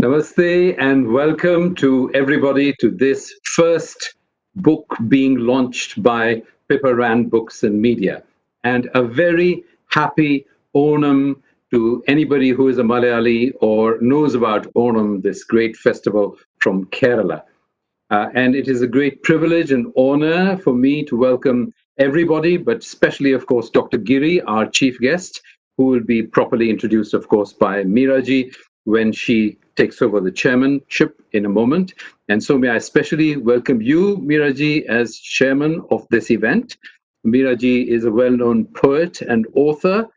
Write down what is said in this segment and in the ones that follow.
Namaste and welcome to everybody to this first book being launched by Pippa Rann Books and Media. And a very happy Onam to anybody who is a Malayali or knows about Onam, this great festival from Kerala. And it is a great privilege and honor for me to welcome everybody, but especially, of course, Dr. Giri, our chief guest, who will be properly introduced, of course, by Meera ji when she takes over the chairmanship in a moment. And so may I especially welcome you, Meera ji, as chairman of this event. Meera ji is a well-known poet and author.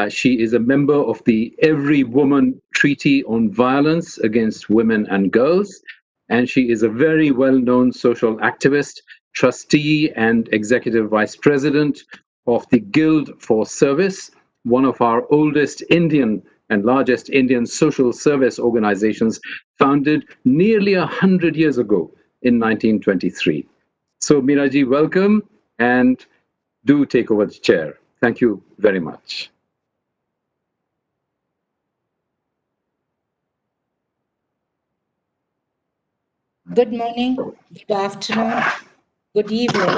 She is a member of the Every Woman Treaty on Violence Against Women and Girls, and she is a very well-known social activist, trustee, and executive vice president of the Guild for Service, one of our oldest Indian and largest Indian social service organizations, founded nearly 100 years ago in 1923. So, Meera ji, welcome, and do take over the chair. Thank you very much. Good morning, good afternoon, good evening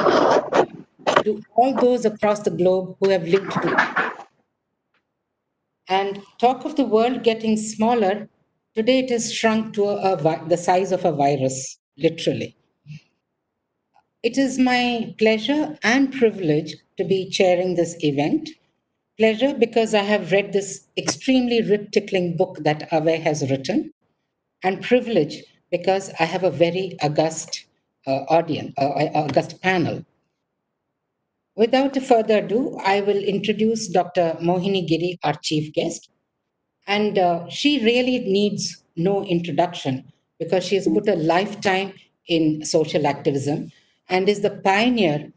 to all those across the globe who have lived to. And talk of the world getting smaller, today it has shrunk to the size of a virus, literally. It is my pleasure and privilege to be chairing this event. Pleasure because I have read this extremely rip-tickling book that Avay has written, and privilege because I have a very august august panel. Without further ado, I will introduce Dr. Mohini Giri, our chief guest. And she really needs no introduction because she has put a lifetime in social activism and is the pioneer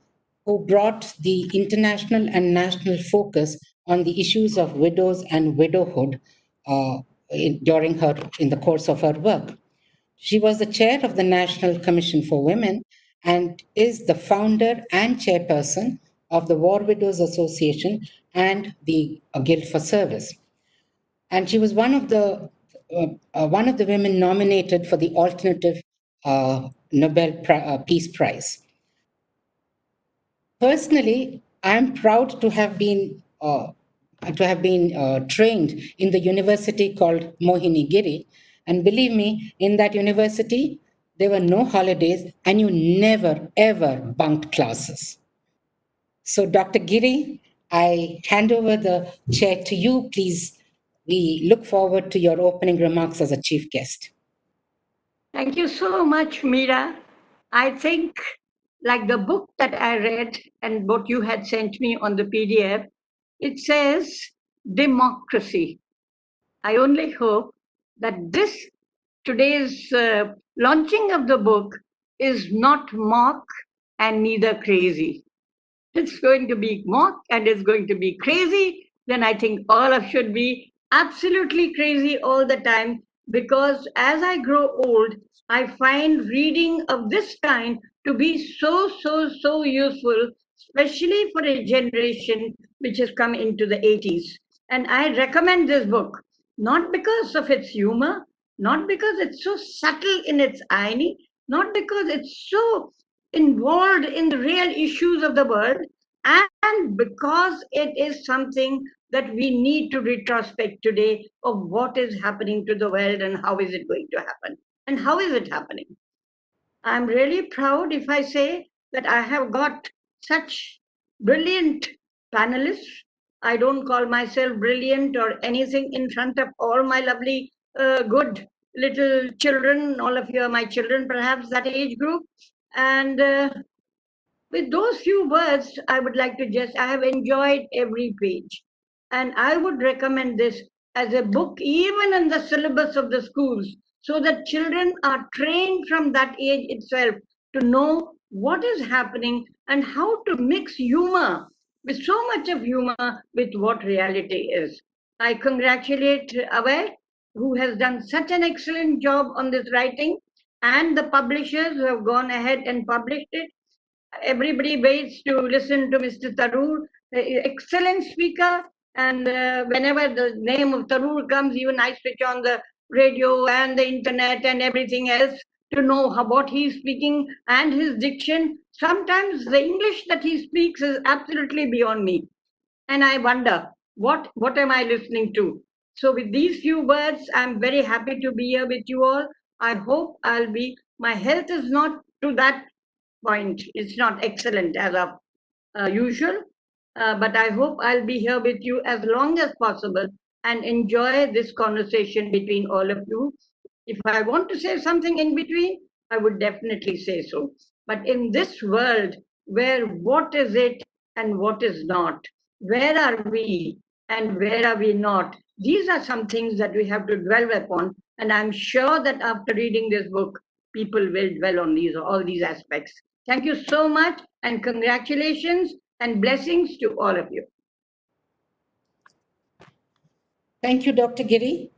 who brought the international and national focus on the issues of widows and widowhood in the course of her work. She was the chair of the National Commission for Women and is the founder and chairperson of the War Widows Association and the Guild for Service. And she was one of the women nominated for the alternative Nobel Peace Prize. Personally, I'm proud to have been trained in the university called Mohini Giri. And believe me, in that university, there were no holidays and you never, ever bunked classes. So Dr. Giri, I hand over the chair to you, please. We look forward to your opening remarks as a chief guest. Thank you so much, Meera. I think, like the book that I read and what you had sent me on the PDF, it says democracy. I only hope that today's launching of the book is not mock and neither crazy. It's going to be mock and it's going to be crazy. Then I think all of should be absolutely crazy all the time, because as I grow old, I find reading of this kind to be so useful, especially for a generation which has come into the 80s. And I recommend this book, not because of its humor, not because it's so subtle in its irony, not because it's so involved in the real issues of the world, and because it is something that we need to retrospect today of what is happening to the world and how is it going to happen and how is it happening. I'm really proud if I say that I have got such brilliant panelists. I don't call myself brilliant or anything in front of all my lovely, good little children. All of you are my children, perhaps that age group. And with those few words, I would like to I have enjoyed every page. And I would recommend this as a book, even in the syllabus of the schools, so that children are trained from that age itself to know what is happening and how to mix humor with so much of humor with what reality is. I congratulate Avay, who has done such an excellent job on this writing, and the publishers who have gone ahead and published it. Everybody waits to listen to Mr. Tharoor, excellent speaker, And whenever the name of Tharoor comes, even I switch on the radio and the internet and everything else to know what he's speaking and his diction. Sometimes the English that he speaks is absolutely beyond me. And I wonder, what am I listening to? So with these few words, I'm very happy to be here with you all. I hope my health is not to that point. It's not excellent as of usual, but I hope I'll be here with you as long as possible and enjoy this conversation between all of you. If I want to say something in between, I would definitely say so. But in this world where what is it and what is not, where are we and where are we not? These are some things that we have to dwell upon. And I'm sure that after reading this book, people will dwell on all these aspects. Thank you so much and congratulations and blessings to all of you. Thank you, Dr. Giri.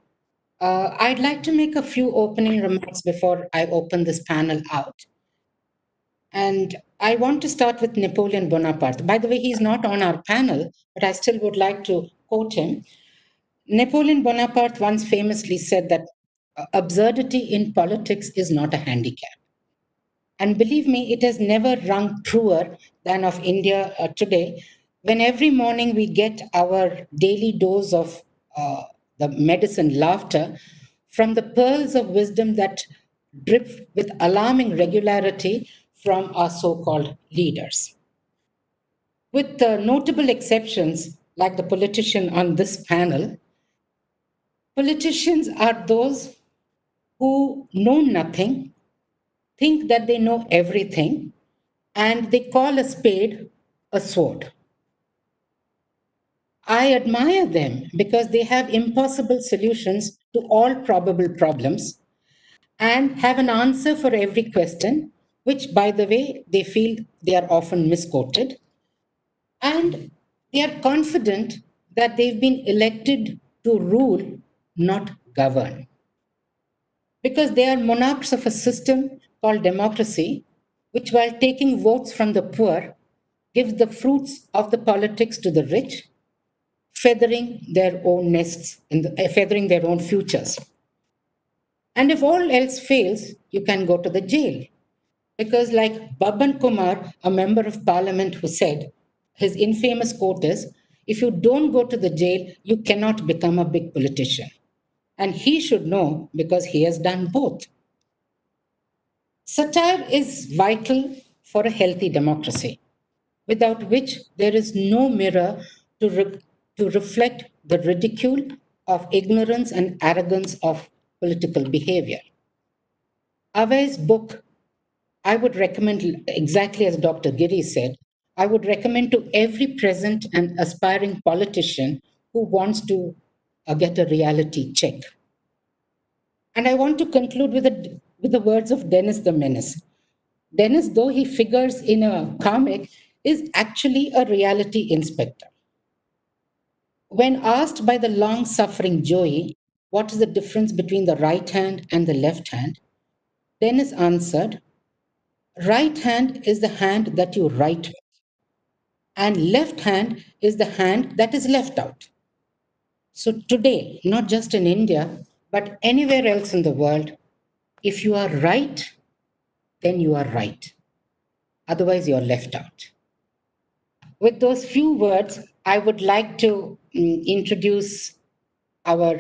I'd like to make a few opening remarks before I open this panel out. And I want to start with Napoleon Bonaparte. By the way, he's not on our panel, but I still would like to quote him. Napoleon Bonaparte once famously said that absurdity in politics is not a handicap. And believe me, it has never rung truer than of India today, when every morning we get our daily dose of the medicine laughter from the pearls of wisdom that drip with alarming regularity from our so called leaders. With notable exceptions, like the politician on this panel, politicians are those who know nothing, think that they know everything, and they call a spade a sword. I admire them because they have impossible solutions to all probable problems and have an answer for every question, which, by the way, they feel they are often misquoted. And they are confident that they've been elected to rule, not govern. Because they are monarchs of a system called democracy, which, while taking votes from the poor, gives the fruits of the politics to the rich, feathering their own nests, feathering their own futures. And if all else fails, you can go to the jail. Because, like Baban Kumar, a member of parliament who said, his infamous quote is, if you don't go to the jail, you cannot become a big politician. And he should know because he has done both. Satire is vital for a healthy democracy, without which there is no mirror to reflect the ridicule of ignorance and arrogance of political behavior. Avay's book, I would recommend, exactly as Dr. Giri said, I would recommend to every present and aspiring politician who wants to get a reality check. And I want to conclude with the words of Dennis the Menace. Dennis, though he figures in a comic, is actually a reality inspector. When asked by the long suffering Joey what is the difference between the right hand and the left hand, Dennis answered, right hand is the hand that you write with, and left hand is the hand that is left out. So today, not just in India, but anywhere else in the world, if you are right, then you are right. Otherwise, you're left out. With those few words, I would like to introduce our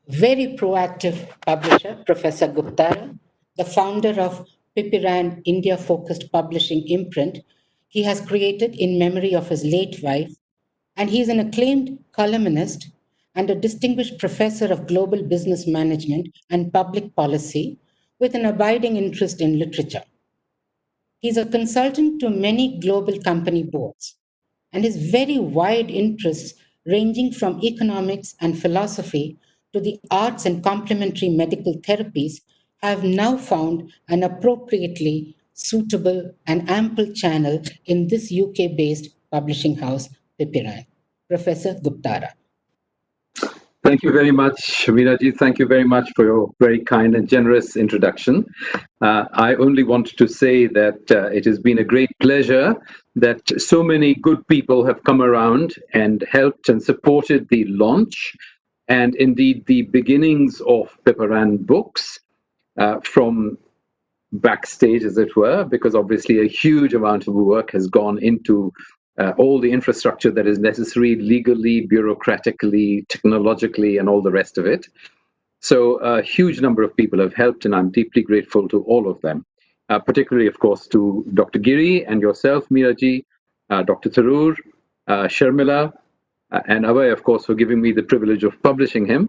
very proactive publisher, Professor Guptara, the founder of Pippa Rann India-focused publishing imprint he has created in memory of his late wife, and he is an acclaimed columnist and a distinguished professor of global business management and public policy with an abiding interest in literature. He's a consultant to many global company boards, and his very wide interests, ranging from economics and philosophy to the arts and complementary medical therapies, have now found an appropriately suitable and ample channel in this UK based publishing house, Pippa Rann. Professor Guptara. Thank you very much, Meera ji. Thank you very much for your very kind and generous introduction. I only want to say that it has been a great pleasure that so many good people have come around and helped and supported the launch and indeed the beginnings of Pippa Rann Books from backstage, as it were, because obviously a huge amount of work has gone into all the infrastructure that is necessary legally, bureaucratically, technologically, and all the rest of it. So a huge number of people have helped, and I'm deeply grateful to all of them, particularly, of course, to Dr. Giri and yourself, Meera ji, Dr. Tharoor, Sharmila, and Avay, of course, for giving me the privilege of publishing him.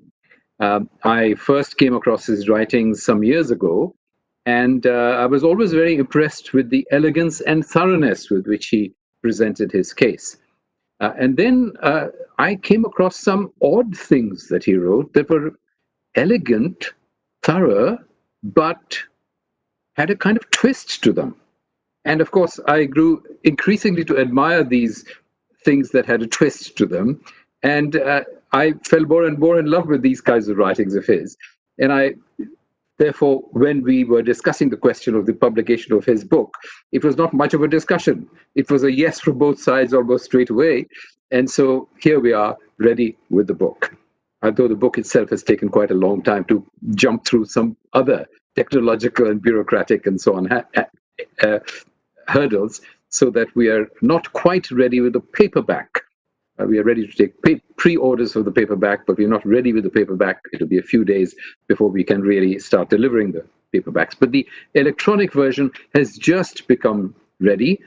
I first came across his writings some years ago, and I was always very impressed with the elegance and thoroughness with which he presented his case. And then I came across some odd things that he wrote that were elegant, thorough, but had a kind of twist to them. And of course, I grew increasingly to admire these things that had a twist to them. And I fell more and more in love with these kinds of writings of his. And therefore, when we were discussing the question of the publication of his book, it was not much of a discussion. It was a yes from both sides almost straight away. And so here we are, ready with the book. Although the book itself has taken quite a long time to jump through some other technological and bureaucratic and so on hurdles, so that we are not quite ready with the paperback. We are ready to take pre-orders for the paperback, but we're not ready with the paperback. It'll be a few days before we can really start delivering the paperbacks. But the electronic version has just become ready.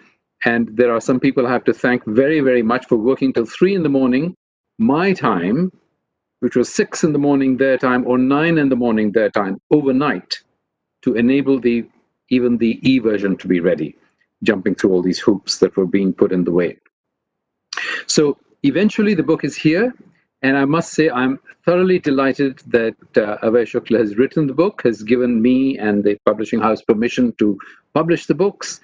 And there are some people I have to thank very, very much for working till 3 a.m, my time, which was 6 a.m. their time, or 9 a.m. their time, overnight, to enable even the e-version to be ready, jumping through all these hoops that were being put in the way. So eventually the book is here, and I must say I'm thoroughly delighted that Avay Shukla has written the book, has given me and the publishing house permission to publish the book,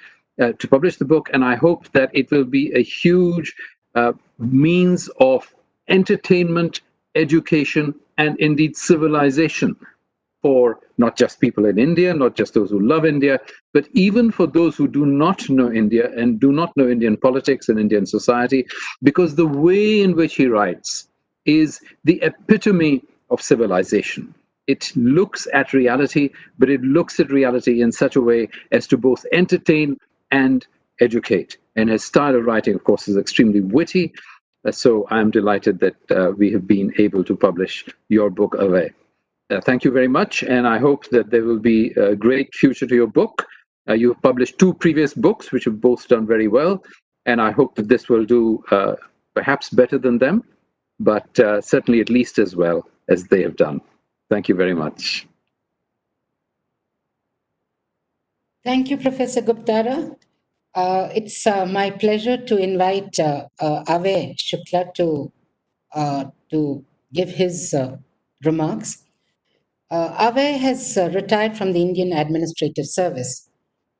and I hope that it will be a huge means of entertainment, education, and indeed civilization for not just people in India, not just those who love India, but even for those who do not know India and do not know Indian politics and Indian society, because the way in which he writes is the epitome of civilization. It looks at reality, but it looks at reality in such a way as to both entertain and educate. And his style of writing, of course, is extremely witty. So I'm delighted that we have been able to publish your book, Avay. Thank you very much, and I hope that there will be a great future to your book. You have published 2 previous books, which have both done very well, and I hope that this will do perhaps better than them, but certainly at least as well as they have done. Thank you very much. Thank you, Professor Guptara. It's my pleasure to invite Avay Shukla to give his remarks. Avay has retired from the Indian Administrative Service,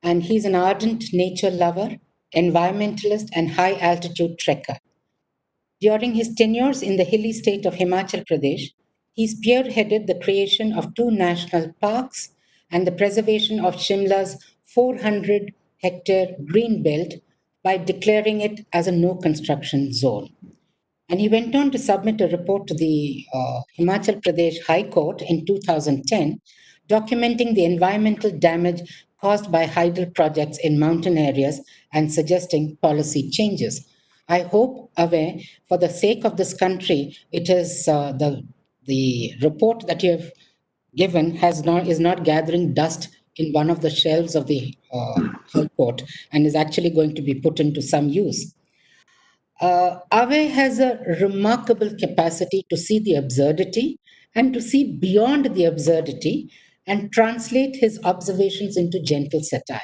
and he's an ardent nature lover, environmentalist, and high altitude trekker. During his tenures in the hilly state of Himachal Pradesh, he spearheaded the creation of 2 national parks and the preservation of Shimla's 400-hectare green belt by declaring it as a no construction zone. And he went on to submit a report to the Himachal Pradesh High Court in 2010, documenting the environmental damage caused by hydel projects in mountain areas and suggesting policy changes. I hope, Avay, for the sake of this country, it is the report that you have given is not gathering dust in one of the shelves of the High Court and is actually going to be put into some use. Avay has a remarkable capacity to see the absurdity and to see beyond the absurdity and translate his observations into gentle satire.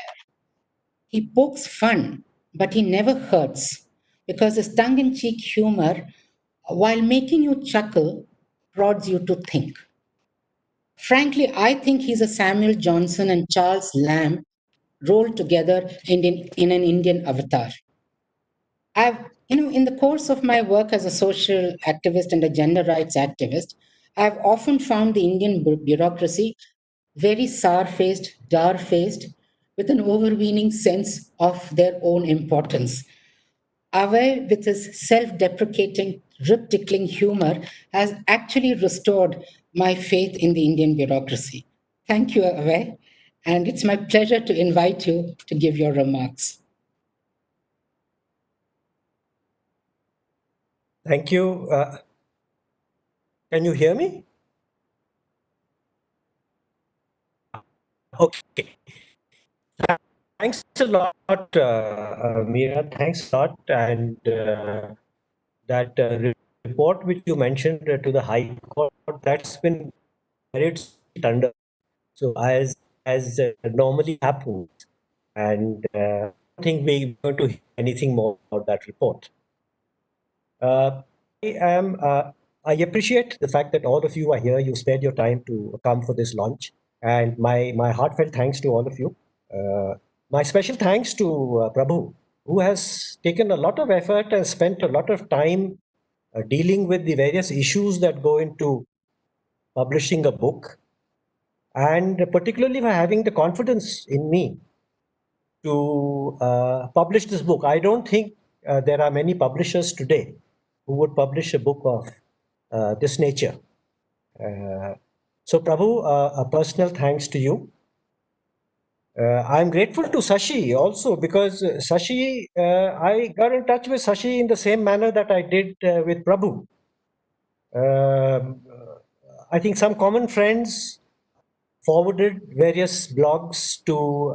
He pokes fun, but he never hurts because his tongue in cheek humor, while making you chuckle, prods you to think. Frankly, I think he's a Samuel Johnson and Charles Lamb rolled together in an Indian avatar. In the course of my work as a social activist and a gender rights activist, I've often found the Indian bureaucracy very sour-faced, dour-faced, with an overweening sense of their own importance. Avay, with his self-deprecating, rib-tickling humor, has actually restored my faith in the Indian bureaucracy. Thank you, Avay, and it's my pleasure to invite you to give your remarks. Thank you. Can you hear me? Okay. Thanks a lot, Meera. Thanks a lot. And that report which you mentioned to the High Court, that's been carried under. So as normally happens, and I don't think we're going to hear anything more about that report. I am. I appreciate the fact that all of you are here. You spared your time to come for this launch, and my heartfelt thanks to all of you. My special thanks to Prabhu, who has taken a lot of effort and spent a lot of time dealing with the various issues that go into publishing a book, and particularly for having the confidence in me to publish this book. I don't think there are many publishers today who would publish a book of this nature. So, Prabhu, a personal thanks to you. I'm grateful to Shashi also because Shashi, I got in touch with Shashi in the same manner that I did with Prabhu. I think some common friends forwarded various blogs to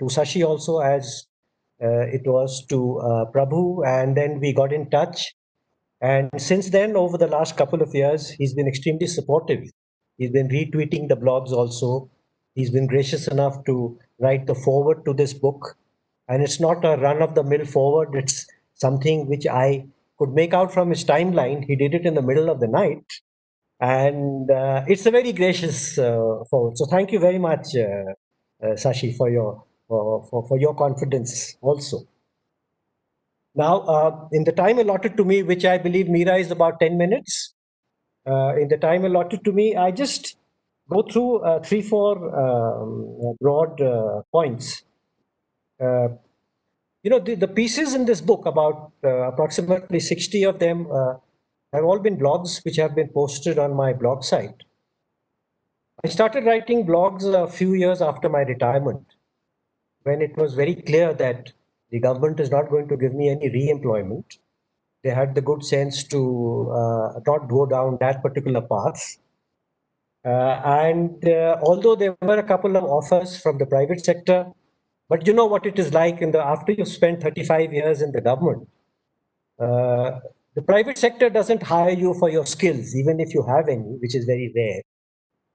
Shashi also, as it was to Prabhu, and then we got in touch. And since then, over the last couple of years, he's been extremely supportive. He's been retweeting the blogs also. He's been gracious enough to write the foreword to this book. And it's not a run-of-the-mill foreword. It's something which I could make out from his timeline. He did it in the middle of the night. And it's a very gracious foreword. So thank you very much, Shashi, for your confidence also. Now, in the time allotted to me, which I believe, Meera, is about 10 minutes, in the time allotted to me, I just go through 3-4 broad points. The pieces in this book, about approximately 60 of them, have all been blogs which have been posted on my blog site. I started writing blogs a few years after my retirement, when it was very clear that the government is not going to give me any re-employment. They had the good sense to not go down that particular path. Although there were a couple of offers from the private sector, but you know what it is like after you've spent 35 years in the government, the private sector doesn't hire you for your skills, even if you have any, which is very rare.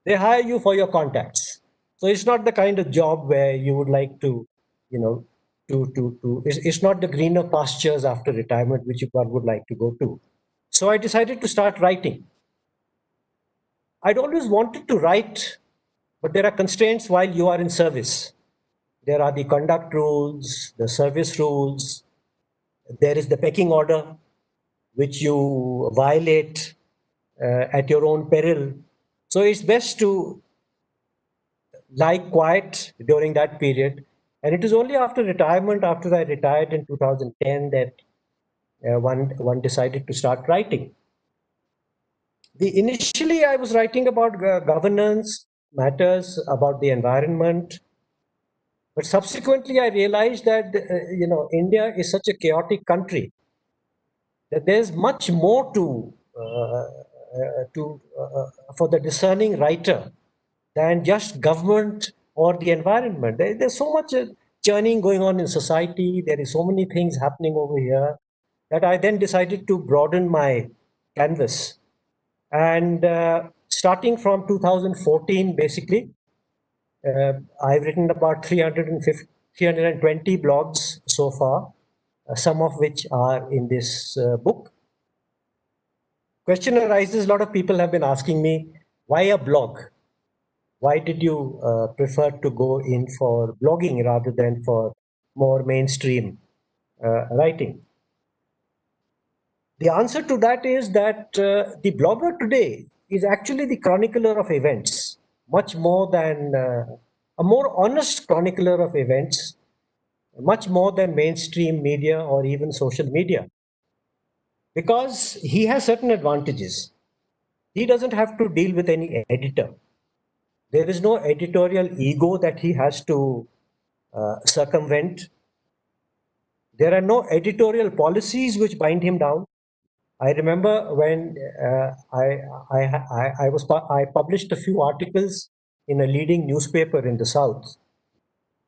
They hire you for your contacts. So it's not the kind of job where you would like to, it's not the greener pastures after retirement which one would like to go to. So I decided to start writing. I'd always wanted to write, but there are constraints while you are in service. There are the conduct rules, the service rules. There is the pecking order, which you violate at your own peril. So it's best to lie quiet during that period. And it is only after retirement, after I retired in 2010, that one decided to start writing. Initially, I was writing about governance matters, about the environment. But subsequently, I realized that India is such a chaotic country that there's much more for the discerning writer than just government or the environment. There's so much churning going on in society. There is so many things happening over here that I then decided to broaden my canvas. And starting from 2014, basically, I've written about 320 blogs so far, some of which are in this book. Question arises, a lot of people have been asking me, why a blog? Why did you prefer to go in for blogging rather than for more mainstream writing? The answer to that is that the blogger today is actually the chronicler of events, much more than a more honest chronicler of events, much more than mainstream media or even social media, because he has certain advantages. He doesn't have to deal with any editor. There is no editorial ego that he has to circumvent. There are no editorial policies which bind him down. I remember when I published a few articles in a leading newspaper in the South.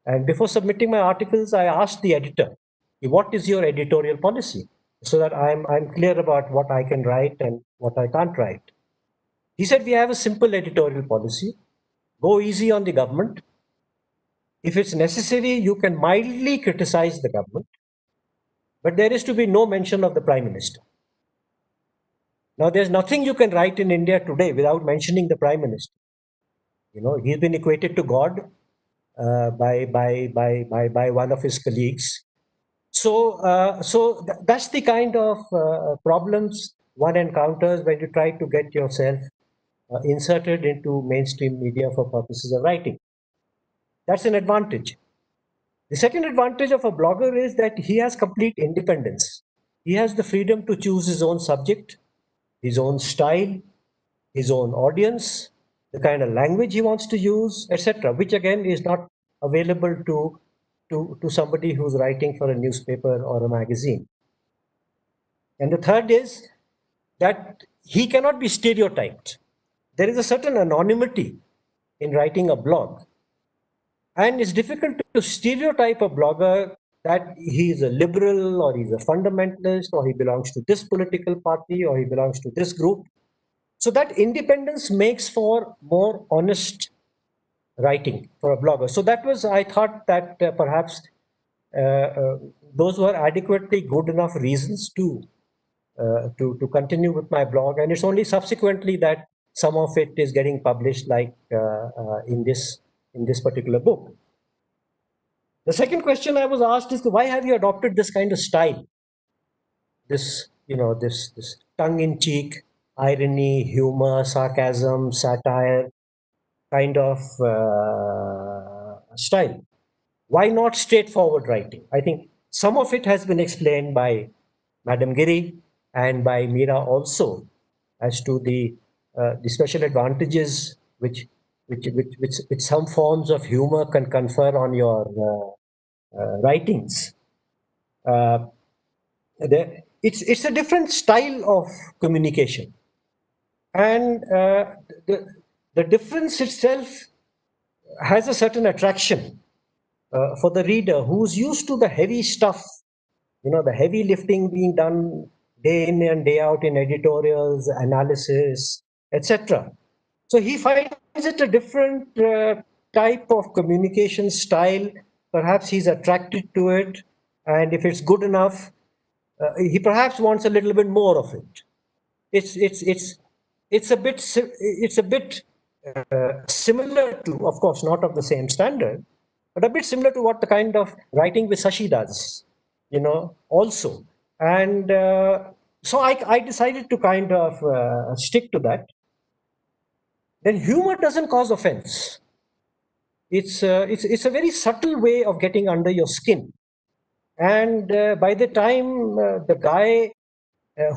And before submitting my articles, I asked the editor, what is your editorial policy? So that I'm clear about what I can write and what I can't write. He said, we have a simple editorial policy. Go easy on the government. If it's necessary, you can mildly criticize the government, but there is to be no mention of the Prime Minister. Now, there's nothing you can write in India today without mentioning the Prime Minister. You know, he's been equated to God by one of his colleagues. So that's the kind of problems one encounters when you try to get yourself inserted into mainstream media for purposes of writing. That's an advantage. The second advantage of a blogger is that he has complete independence. He has the freedom to choose his own subject, his own style, his own audience, the kind of language he wants to use, etc., which again is not available to somebody who's writing for a newspaper or a magazine. And the third is that he cannot be stereotyped. There is a certain anonymity in writing a blog. And it's difficult to stereotype a blogger that he is a liberal or he's a fundamentalist or he belongs to this political party or he belongs to this group. So that independence makes for more honest writing for a blogger. So that was, I thought that perhaps those were adequately good enough reasons to continue with my blog. And it's only subsequently that some of it is getting published, like in this particular book. The second question I was asked is, why have you adopted this kind of style? This tongue-in-cheek, irony, humor, sarcasm, satire kind of style. Why not straightforward writing? I think some of it has been explained by Madam Giri and by Meera also, as to the special advantages which some forms of humor can confer on your writings. It's a different style of communication, and the difference itself has a certain attraction for the reader who's used to the heavy stuff, the heavy lifting being done day in and day out in editorials, analysis, etc. So he finds it a different type of communication style. Perhaps he's attracted to it, and if it's good enough, he perhaps wants a little bit more of it. It's a bit similar to, of course, not of the same standard, but a bit similar to what the kind of writing with Shashi does, also. And so I decided to kind of stick to that. Then humor doesn't cause offense. It's a very subtle way of getting under your skin. And by the time the guy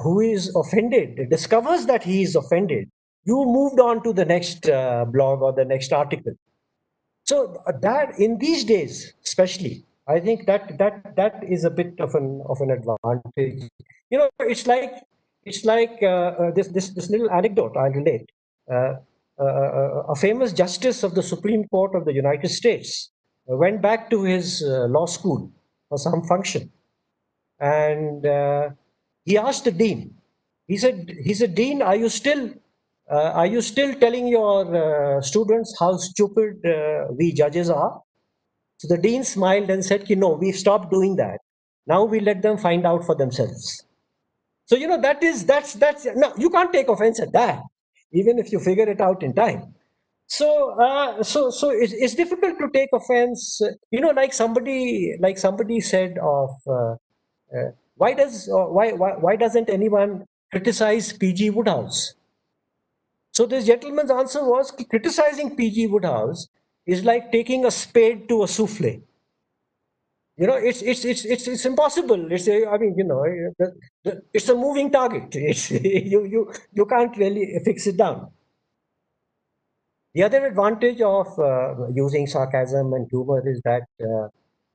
who is offended discovers that he is offended, you moved on to the next blog or the next article. So that in these days, especially, I think that is a bit of an advantage. It's like this little anecdote I'll relate. A famous justice of the Supreme Court of the United States went back to his law school for some function, and he asked the dean. He said, Dean, are you still telling your students how stupid we judges are? So the dean smiled and said, no, we've stopped doing that. Now we let them find out for themselves. So that's no, you can't take offense at that, even if you figure it out in time. So it's difficult to take offense. Like somebody said of Why doesn't anyone criticize P.G. Woodhouse? So this gentleman's answer was, criticizing P.G. Woodhouse is like taking a spade to a souffle. It's impossible. It's a moving target. You can't really fix it down. The other advantage of using sarcasm and humor is that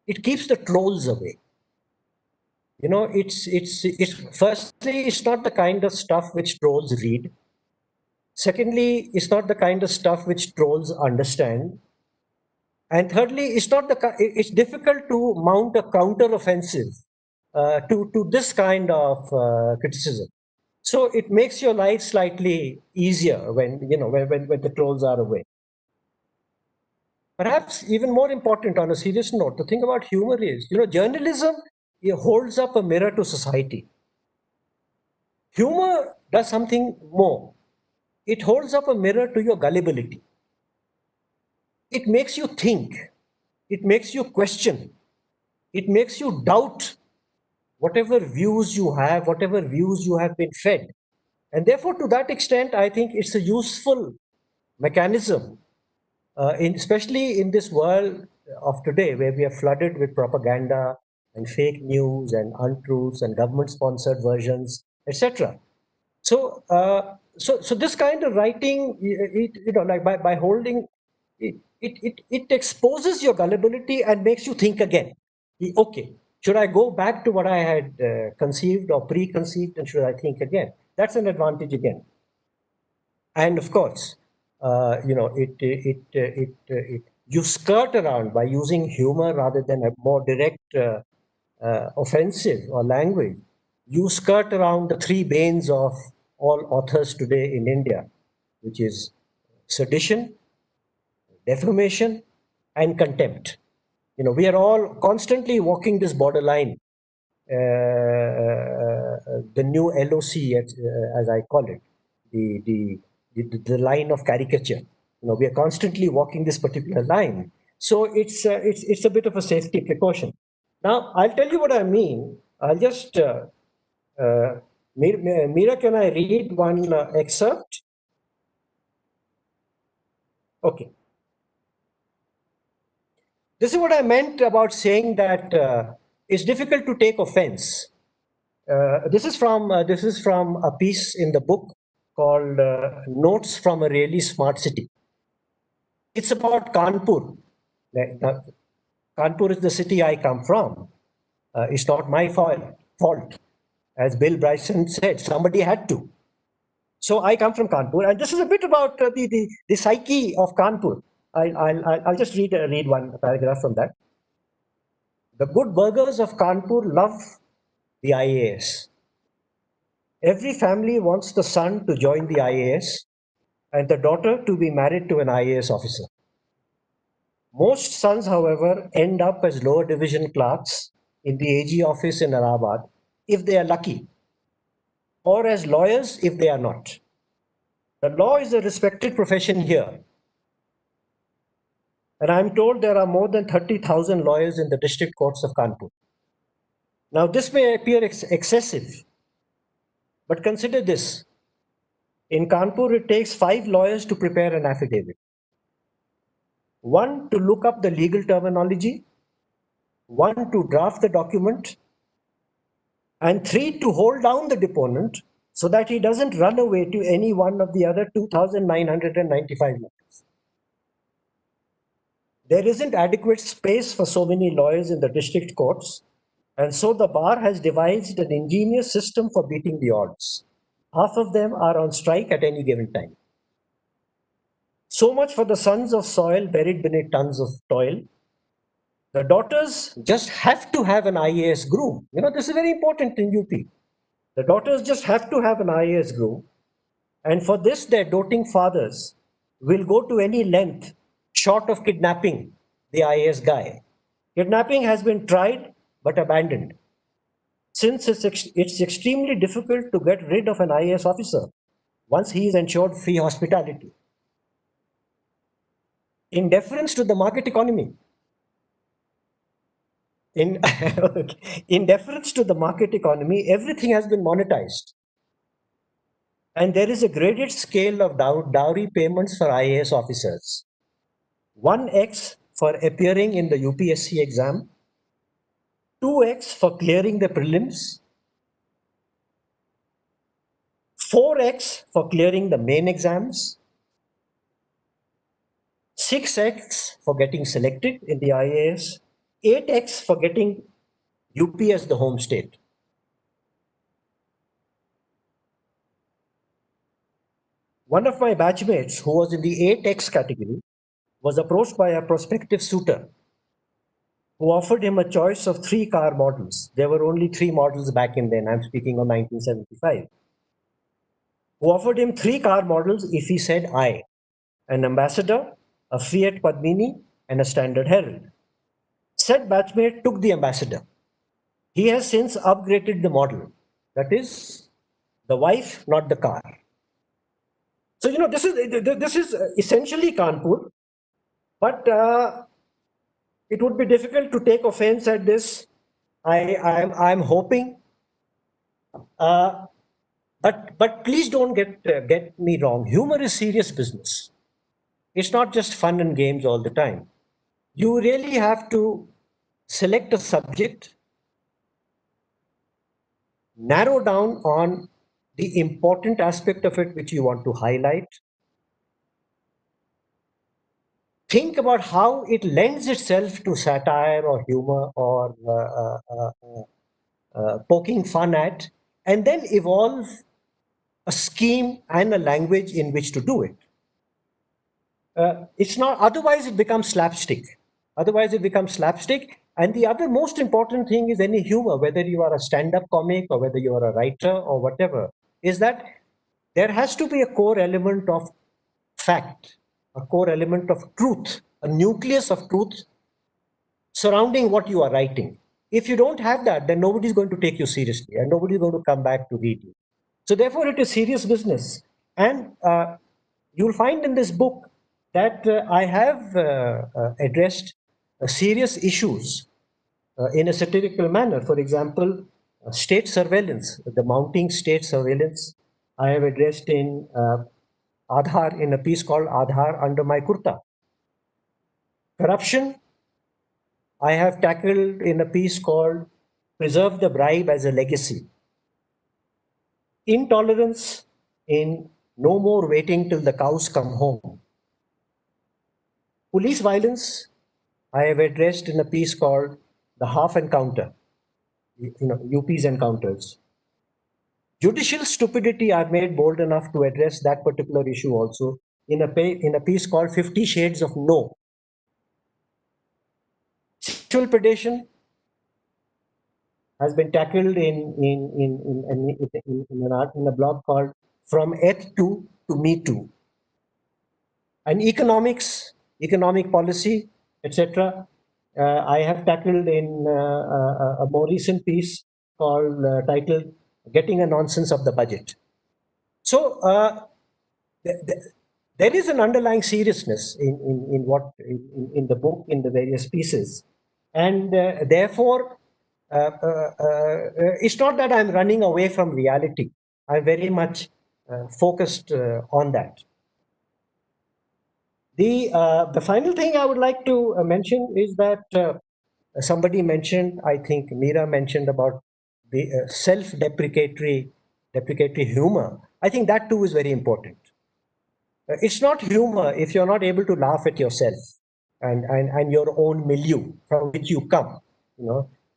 it keeps the trolls away. It's firstly, it's not the kind of stuff which trolls read. Secondly, it's not the kind of stuff which trolls understand. And thirdly, it's difficult to mount a counter-offensive to this kind of criticism. So it makes your life slightly easier when the trolls are away. Perhaps even more important, on a serious note, the thing about humor is, journalism holds up a mirror to society. Humor does something more. It holds up a mirror to your gullibility. It makes you think. It makes you question. It makes you doubt whatever views you have, whatever views you have been fed. And therefore, to that extent, I think it's a useful mechanism, especially in this world of today, where we are flooded with propaganda and fake news and untruths and government-sponsored versions, etc. So, so this kind of writing, like by holding, it exposes your gullibility and makes you think again. Okay, should I go back to what I had conceived or preconceived, and should I think again? That's an advantage again. And of course, you skirt around by using humor rather than a more direct offensive or language. You skirt around the three banes of all authors today in India, which is sedition, defamation, and contempt. We are all constantly walking this borderline, the new LOC, as I call it, the line of caricature. We are constantly walking this particular line. So it's a bit of a safety precaution. Now, I'll tell you what I mean. I'll just, Meera, can I read one excerpt? Okay. This is what I meant about saying that it's difficult to take offense. This is from a piece in the book called Notes from a Really Smart City. It's about Kanpur. Kanpur is the city I come from. It's not my fault. As Bill Bryson said, somebody had to. So I come from Kanpur, and this is a bit about the psyche of Kanpur. I'll just read one paragraph from that. The good burghers of Kanpur love the IAS. Every family wants the son to join the IAS and the daughter to be married to an IAS officer. Most sons, however, end up as lower division clerks in the AG office in Allahabad if they are lucky, or as lawyers if they are not. The law is a respected profession here. And I'm told there are more than 30,000 lawyers in the district courts of Kanpur. Now, this may appear excessive, but consider this. In Kanpur, it takes 5 lawyers to prepare an affidavit. 1 to look up the legal terminology, 1 to draft the document, and 3 to hold down the deponent so that he doesn't run away to any one of the other 2,995 lawyers. There isn't adequate space for so many lawyers in the district courts, and so the bar has devised an ingenious system for beating the odds. Half of them are on strike at any given time. So much for the sons of soil buried beneath tons of toil. The daughters just have to have an IAS groom. This is very important in UP. The daughters just have to have an IAS groom. And for this, their doting fathers will go to any length short of kidnapping the IAS guy. Kidnapping has been tried but abandoned, since it's extremely difficult to get rid of an IAS officer once he is ensured free hospitality. In deference to the market economy, In, in deference to the market economy, everything has been monetized. And there is a graded scale of dowry payments for IAS officers. 1x for appearing in the UPSC exam, 2x for clearing the prelims, 4x for clearing the main exams, 6x for getting selected in the IAS, 8x for getting UP as the home state. One of my batchmates, who was in the 8x category, was approached by a prospective suitor who offered him a choice of 3 car models. There were only 3 models back in then. I'm speaking of 1975. Who offered him 3 car models if he said I, an Ambassador, a Fiat Padmini, and a Standard Herald. Said batchmate took the Ambassador. He has since upgraded the model. That is the wife, not the car. So, this is essentially Kanpur, but it would be difficult to take offense at this. I'm hoping, but please don't get me wrong. Humor is serious business. It's not just fun and games all the time. You really have to select a subject, narrow down on the important aspect of it which you want to highlight. Think about how it lends itself to satire or humor or poking fun at, and then evolve a scheme and a language in which to do it. It's not, otherwise it becomes slapstick. And the other most important thing is any humor, whether you are a stand-up comic or whether you are a writer or whatever, is that there has to be a core element of fact, a core element of truth, a nucleus of truth surrounding what you are writing. If you don't have that, then nobody's going to take you seriously and nobody's going to come back to read you. So therefore, it is serious business. And you'll find in this book that I have addressed serious issues in a satirical manner. For example, state surveillance, the mounting state surveillance, I have addressed in Aadhaar, in a piece called Aadhaar Under My Kurta. Corruption, I have tackled in a piece called Preserve the Bribe as a Legacy. Intolerance, in No More Waiting Till the Cows Come Home. Police violence, I have addressed in a piece called The Half Encounter, UP's encounters. Judicial stupidity, I've made bold enough to address that particular issue also in a piece called 50 Shades of No. Sexual predation has been tackled in a blog called From Eth to Me Too. And economics, economic policy, etc. I have tackled in a more recent piece called titled Getting a Nonsense of the Budget. So there is an underlying seriousness in the book, in the various pieces. And therefore, it's not that I'm running away from reality. I'm very much focused on that. The final thing I would like to mention is that somebody mentioned, I think Meera mentioned about the self-deprecatory humor. I think that too is very important. It's not humor if you're not able to laugh at yourself and your own milieu from which you come.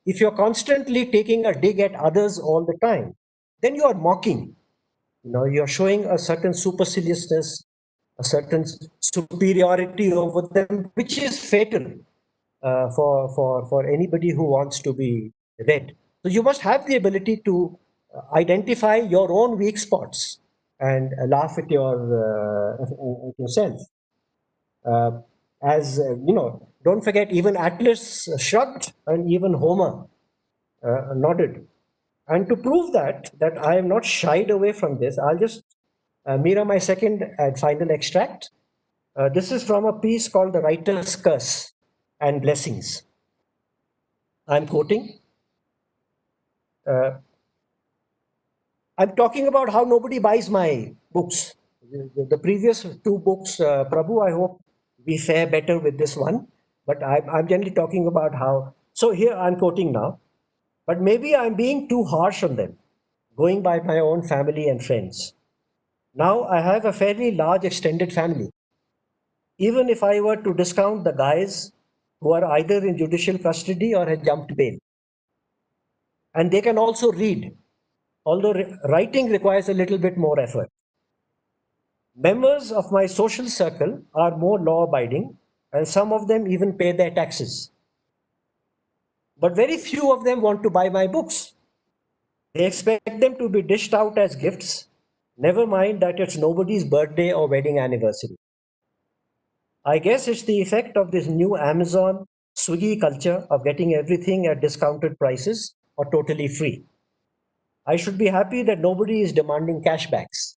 If you're constantly taking a dig at others all the time, then you are mocking. You're showing a certain superciliousness, a certain superiority over them, which is fatal for anybody who wants to be read. So you must have the ability to identify your own weak spots and laugh at yourself. Don't forget, even Atlas shrugged and even Homer nodded. And to prove that I am not shied away from this, I'll just Meera, my second and final extract. This is from a piece called The Writer's Curse and Blessings. I'm quoting. I'm talking about how nobody buys my books. The previous two books, Prabhu, I hope we fare better with this one. But I'm generally talking about how. So here I'm quoting now. But maybe I'm being too harsh on them, going by my own family and friends. Now I have a fairly large extended family. Even if I were to discount the guys who are either in judicial custody or have jumped bail. And they can also read, although writing requires a little bit more effort. Members of my social circle are more law abiding, and some of them even pay their taxes. But very few of them want to buy my books. They expect them to be dished out as gifts, never mind that it's nobody's birthday or wedding anniversary. I guess it's the effect of this new Amazon Swiggy culture of getting everything at discounted prices or totally free. I should be happy that nobody is demanding cashbacks.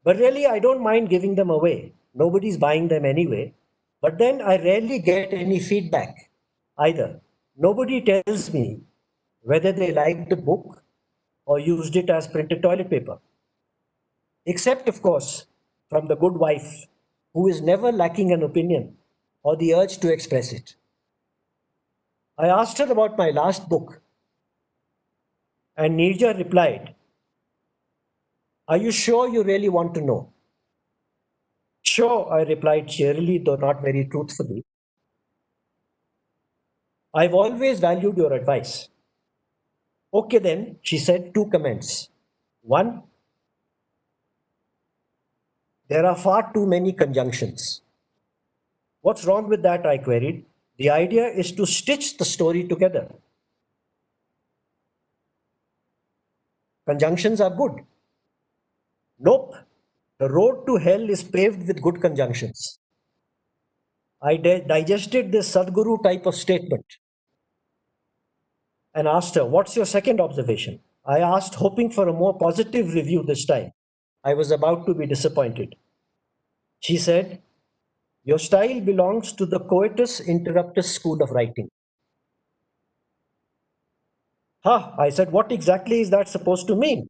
But really, I don't mind giving them away. Nobody's buying them anyway. But then I rarely get any feedback either. Nobody tells me whether they liked the book or used it as printed toilet paper. Except, of course, from the good wife, who is never lacking an opinion or the urge to express it. I asked her about my last book, and Nirja replied, "Are you sure you really want to know?" "Sure," I replied cheerily, though not very truthfully. "I've always valued your advice." "Okay then," she said, two comments. One, there are far too many conjunctions. "What's wrong with that?" I queried. "The idea is to stitch the story together." "Conjunctions are good." "Nope. The road to hell is paved with good conjunctions." I digested this Sadhguru type of statement and asked her, "What's your second observation?" I asked, hoping for a more positive review this time. I was about to be disappointed. She said, "Your style belongs to the coitus interruptus school of writing." "Huh," I said, "what exactly is that supposed to mean?"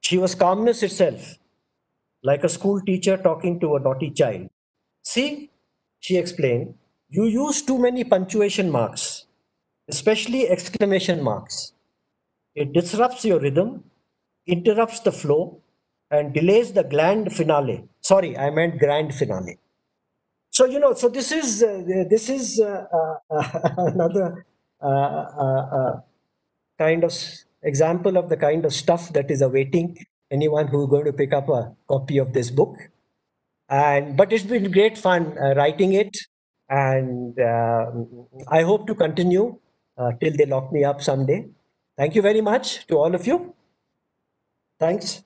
She was calmness itself, like a school teacher talking to a naughty child. "See," she explained, "you use too many punctuation marks, especially exclamation marks. It disrupts your rhythm, interrupts the flow, and delays the grand finale. Sorry, I meant grand finale." So so this is another kind of example of the kind of stuff that is awaiting anyone who's going to pick up a copy of this book. But it's been great fun writing it, and I hope to continue till they lock me up someday. Thank you very much to all of you. Thanks.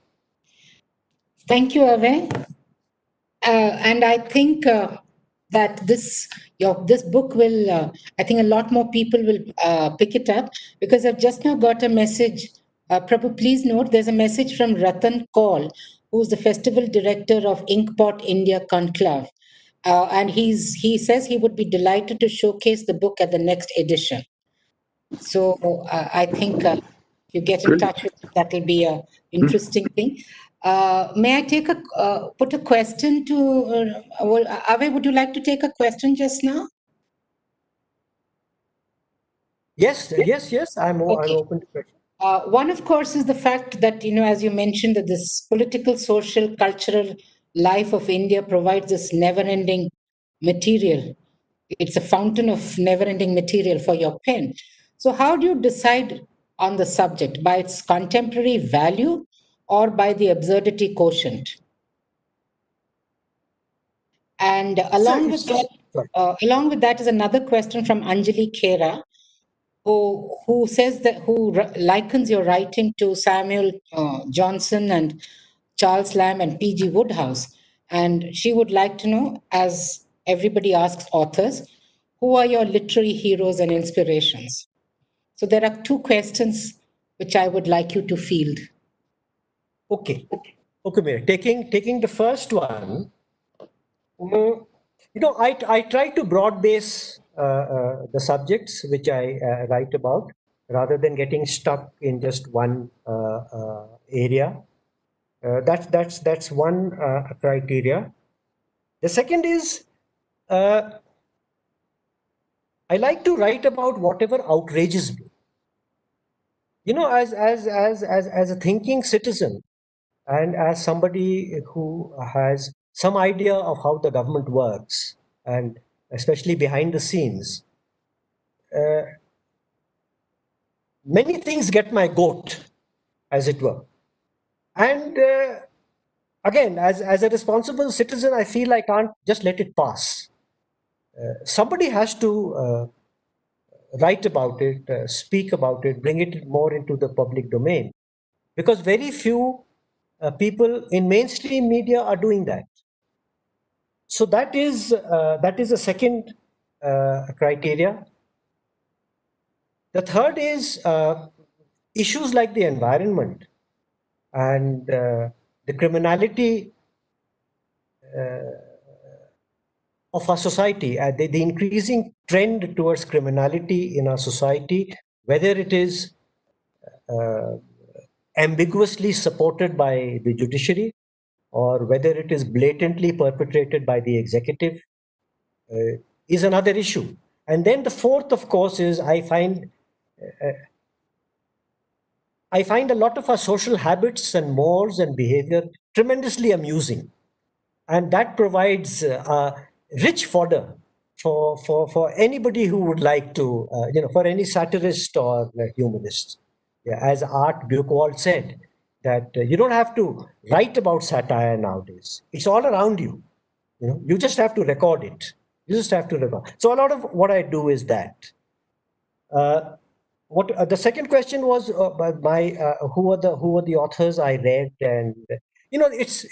Thank you, Avay. And I think that this book will, I think a lot more people will pick it up, because I've just now got a message. Prabhu, please note there's a message from Ratan Kaul, who's the festival director of Inkpot India Conclave. And he says he would be delighted to showcase the book at the next edition. So I think if you get in touch with it, that will be a interesting thing. May I take put a question to Avay? Would you like to take a question just now? Yes. I'm open to questions. One, of course, is the fact that, as you mentioned, that this political, social, cultural life of India provides this never-ending material. It's a fountain of never-ending material for your pen. So how do you decide on the subject? By its contemporary value or by the absurdity quotient? And along with that is another question from Anjali Khera, who says that likens your writing to Samuel Johnson and Charles Lamb and P.G. Wodehouse, and she would like to know, as everybody asks authors, who are your literary heroes and inspirations? So there are two questions which I would like you to field. Okay, Meera. Taking the first one, I try to broad base the subjects which I write about, rather than getting stuck in just one area. That's one criteria. The second is I like to write about whatever outrages me. As a thinking citizen, and as somebody who has some idea of how the government works, and especially behind the scenes, many things get my goat, as it were. And again, as a responsible citizen, I feel I can't just let it pass. Somebody has to write about it, speak about it, bring it more into the public domain, because very few people in mainstream media are doing that. So that is a second criteria. The third is issues like the environment and the criminality of our society, the increasing trend towards criminality in our society, whether it is ambiguously supported by the judiciary or whether it is blatantly perpetrated by the executive, is another issue. And then the fourth, of course, is I find a lot of our social habits and mores and behavior tremendously amusing. And that provides rich fodder for anybody who would like to, for any satirist or humorist. Yeah, as Art Buchwald said, that you don't have to write about satire nowadays. It's all around you. You just have to record it. You just have to record. So a lot of what I do is that. What the second question was who are the authors I read, and it's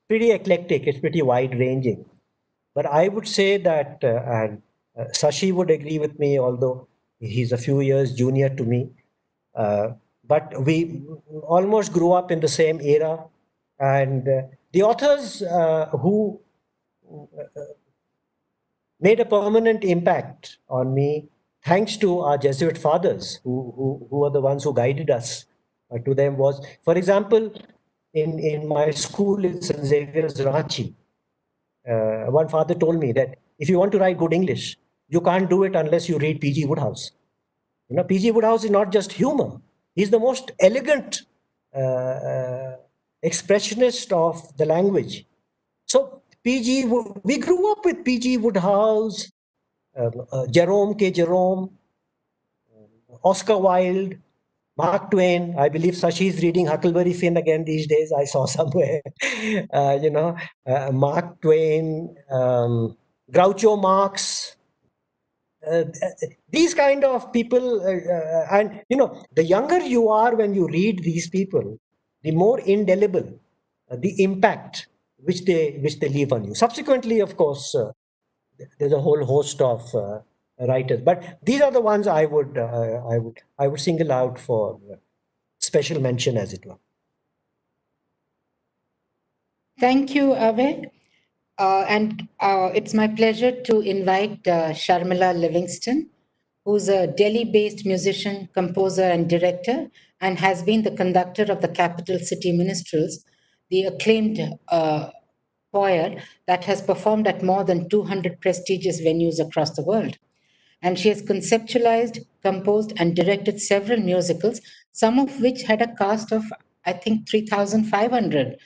pretty eclectic. It's pretty wide ranging. But I would say that, and Shashi would agree with me, although he's a few years junior to me. But we almost grew up in the same era, and the authors who made a permanent impact on me, thanks to our Jesuit fathers, who are the ones who guided us to them, was, for example, in my school in St. Xavier's, Ranchi, one father told me that if you want to write good English, you can't do it unless you read P.G. Wodehouse. P.G. Wodehouse is not just humor. He's the most elegant expressionist of the language. So we grew up with P.G. Wodehouse, Jerome K. Jerome, Oscar Wilde, Mark Twain. I believe Shashi is reading Huckleberry Finn again these days. I saw somewhere, Mark Twain, Groucho Marx. These kind of people, and the younger you are when you read these people, the more indelible the impact which they leave on you. Subsequently, of course, there's a whole host of writers, but these are the ones I would single out for special mention, as it were. Thank you, Avay. And it's my pleasure to invite Sharmila Livingston, who's a Delhi-based musician, composer, and director, and has been the conductor of the Capital City Minstrels, the acclaimed choir that has performed at more than 200 prestigious venues across the world. And she has conceptualized, composed, and directed several musicals, some of which had a cast of, I think, 3,500.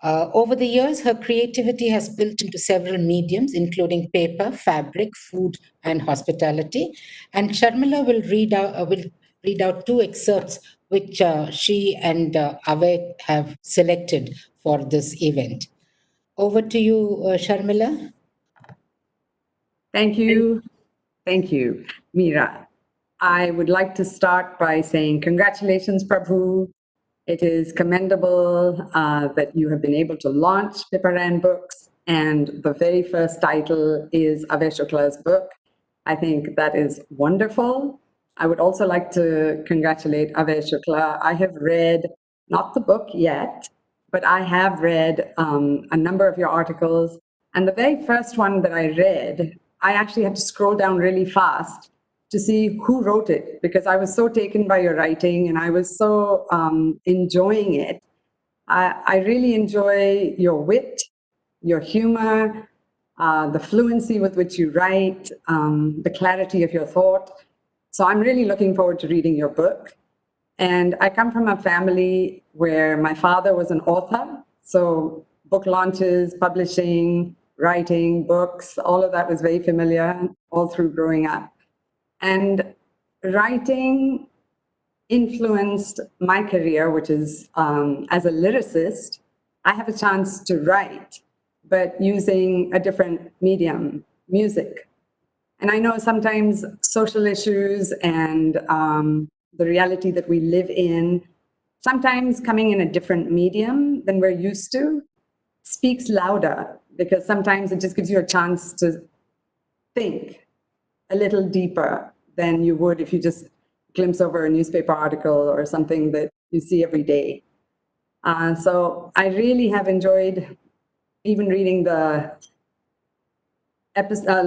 Over the years, her creativity has built into several mediums, including paper, fabric, food, and hospitality. And Sharmila will read out two excerpts which she and Avay have selected for this event. Over to you, Sharmila. Thank you. Thank you, Meera. I would like to start by saying congratulations, Prabhu. It is commendable that you have been able to launch Pippa Rann Books, and the very first title is Avay Shukla's book. I think that is wonderful. I would also like to congratulate Avay Shukla. I have read, not the book yet, but I have read a number of your articles. And the very first one that I read I actually had to scroll down really fast to see who wrote it, because I was so taken by your writing and I was so enjoying it. I really enjoy your wit, your humor, the fluency with which you write, the clarity of your thought. So I'm really looking forward to reading your book. And I come from a family where my father was an author. So book launches, publishing, writing, books, all of that was very familiar all through growing up. And writing influenced my career, which is as a lyricist, I have a chance to write, but using a different medium, music. And I know sometimes social issues and the reality that we live in, sometimes coming in a different medium than we're used to, speaks louder, because sometimes it just gives you a chance to think a little deeper than you would if you just glimpse over a newspaper article or something that you see every day. So I really have enjoyed even reading the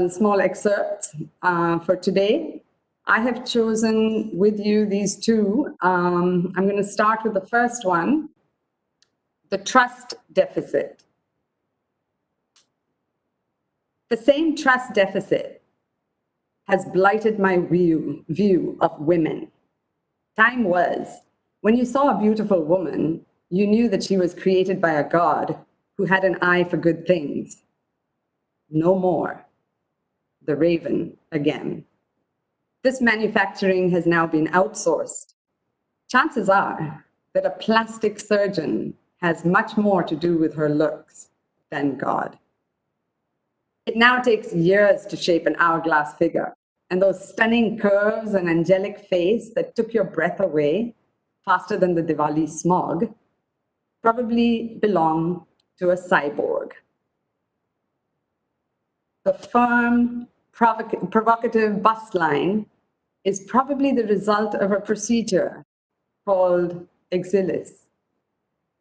small excerpts for today. I have chosen with you these two. I'm going to start with the first one, the trust deficit. The same trust deficit has blighted my view of women. Time was when you saw a beautiful woman, you knew that she was created by a God who had an eye for good things. No more. The raven again. This manufacturing has now been outsourced. Chances are that a plastic surgeon has much more to do with her looks than God. It now takes years to shape an hourglass figure, and those stunning curves and angelic face that took your breath away faster than the Diwali smog probably belong to a cyborg. The firm, provocative bust line is probably the result of a procedure called exilis.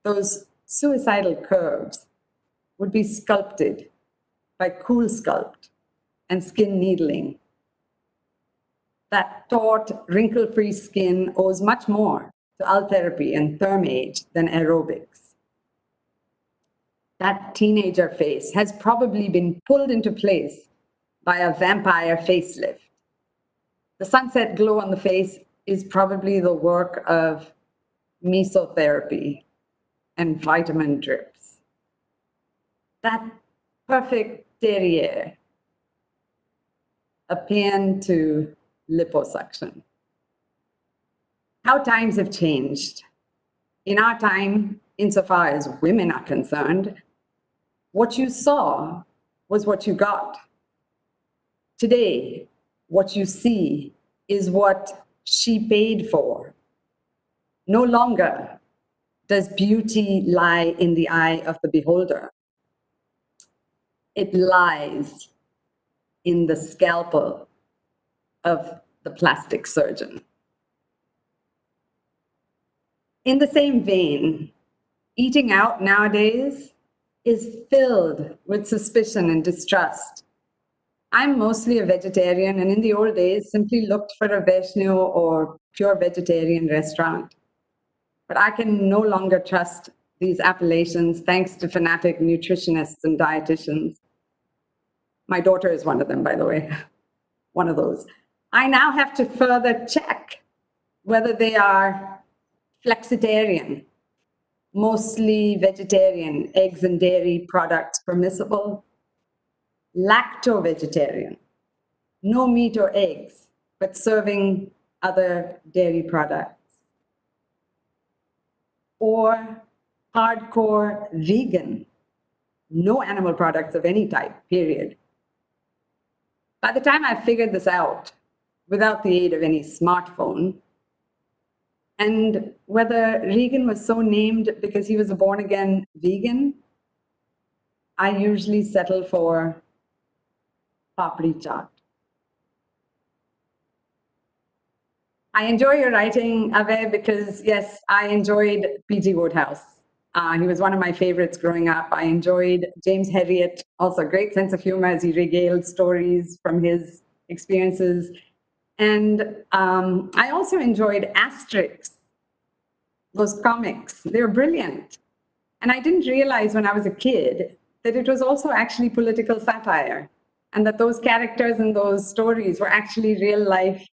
Those suicidal curves would be sculpted by Cool Sculpt and skin needling. That taut, wrinkle-free skin owes much more to Ultherapy and Thermage than aerobics. That teenager face has probably been pulled into place by a vampire facelift. The sunset glow on the face is probably the work of mesotherapy and vitamin drips. That perfect derriere, a paean to liposuction. How times have changed. In our time, insofar as women are concerned, what you saw was what you got. Today, what you see is what she paid for. No longer does beauty lie in the eye of the beholder. It lies in the scalpel of the plastic surgeon. In the same vein, eating out nowadays is filled with suspicion and distrust. I'm mostly a vegetarian, and in the old days simply looked for a Vaishno or pure vegetarian restaurant. But I can no longer trust these appellations thanks to fanatic nutritionists and dietitians. My daughter is one of them, by the way, one of those. I now have to further check whether they are flexitarian, mostly vegetarian, eggs and dairy products permissible, lacto-vegetarian, no meat or eggs, but serving other dairy products, or hardcore vegan, no animal products of any type, period. By the time I figured this out, without the aid of any smartphone, and whether Regan was so named because he was a born-again vegan, I usually settle for papri chaat. I enjoy your writing, Avay, because yes, I enjoyed P.G. Wodehouse. He was one of my favorites growing up. I enjoyed James Herriot, also great sense of humor as he regaled stories from his experiences. And I also enjoyed Asterix, those comics. They were brilliant. And I didn't realize when I was a kid that it was also actually political satire, and that those characters in those stories were actually real life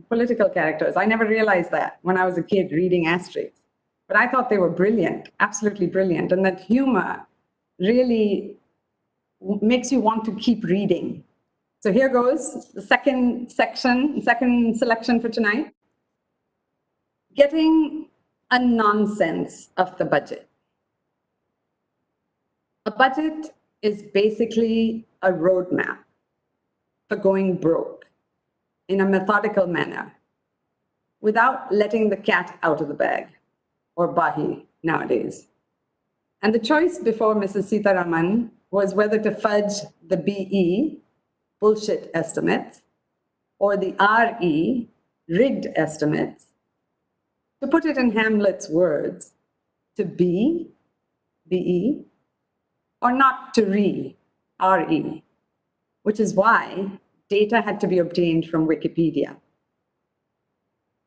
political characters. I never realized that when I was a kid reading Asterix. But I thought they were brilliant, absolutely brilliant. And that humor really makes you want to keep reading. So here goes the second selection for tonight. Getting a nonsense of the budget. A budget is basically a roadmap for going broke in a methodical manner without letting the cat out of the bag, or bahi nowadays. And the choice before Mrs. Sitharaman was whether to fudge the BE, bullshit estimates, or the RE, rigged estimates. To put it in Hamlet's words, to be, BE, or not to re, RE, which is why data had to be obtained from Wikipedia.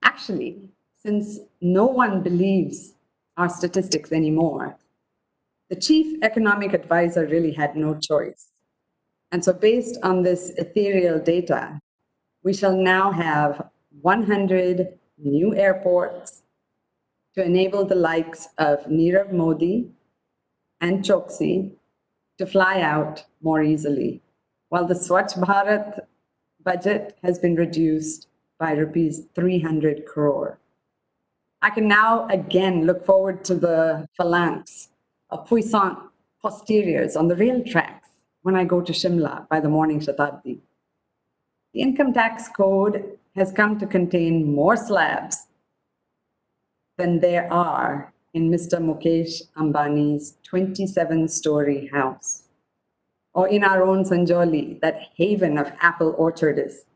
Actually, since no one believes our statistics anymore, the chief economic advisor really had no choice. And so based on this ethereal data, we shall now have 100 new airports to enable the likes of Nirav Modi and Choksi to fly out more easily, while the Swachh Bharat budget has been reduced by rupees 300 crore. I can now again look forward to the phalanx of puissant posteriors on the rail tracks when I go to Shimla by the morning Shatabdi. The income tax code has come to contain more slabs than there are in Mr. Mukesh Ambani's 27-story house, or in our own Sanjoli, that haven of apple orchardists.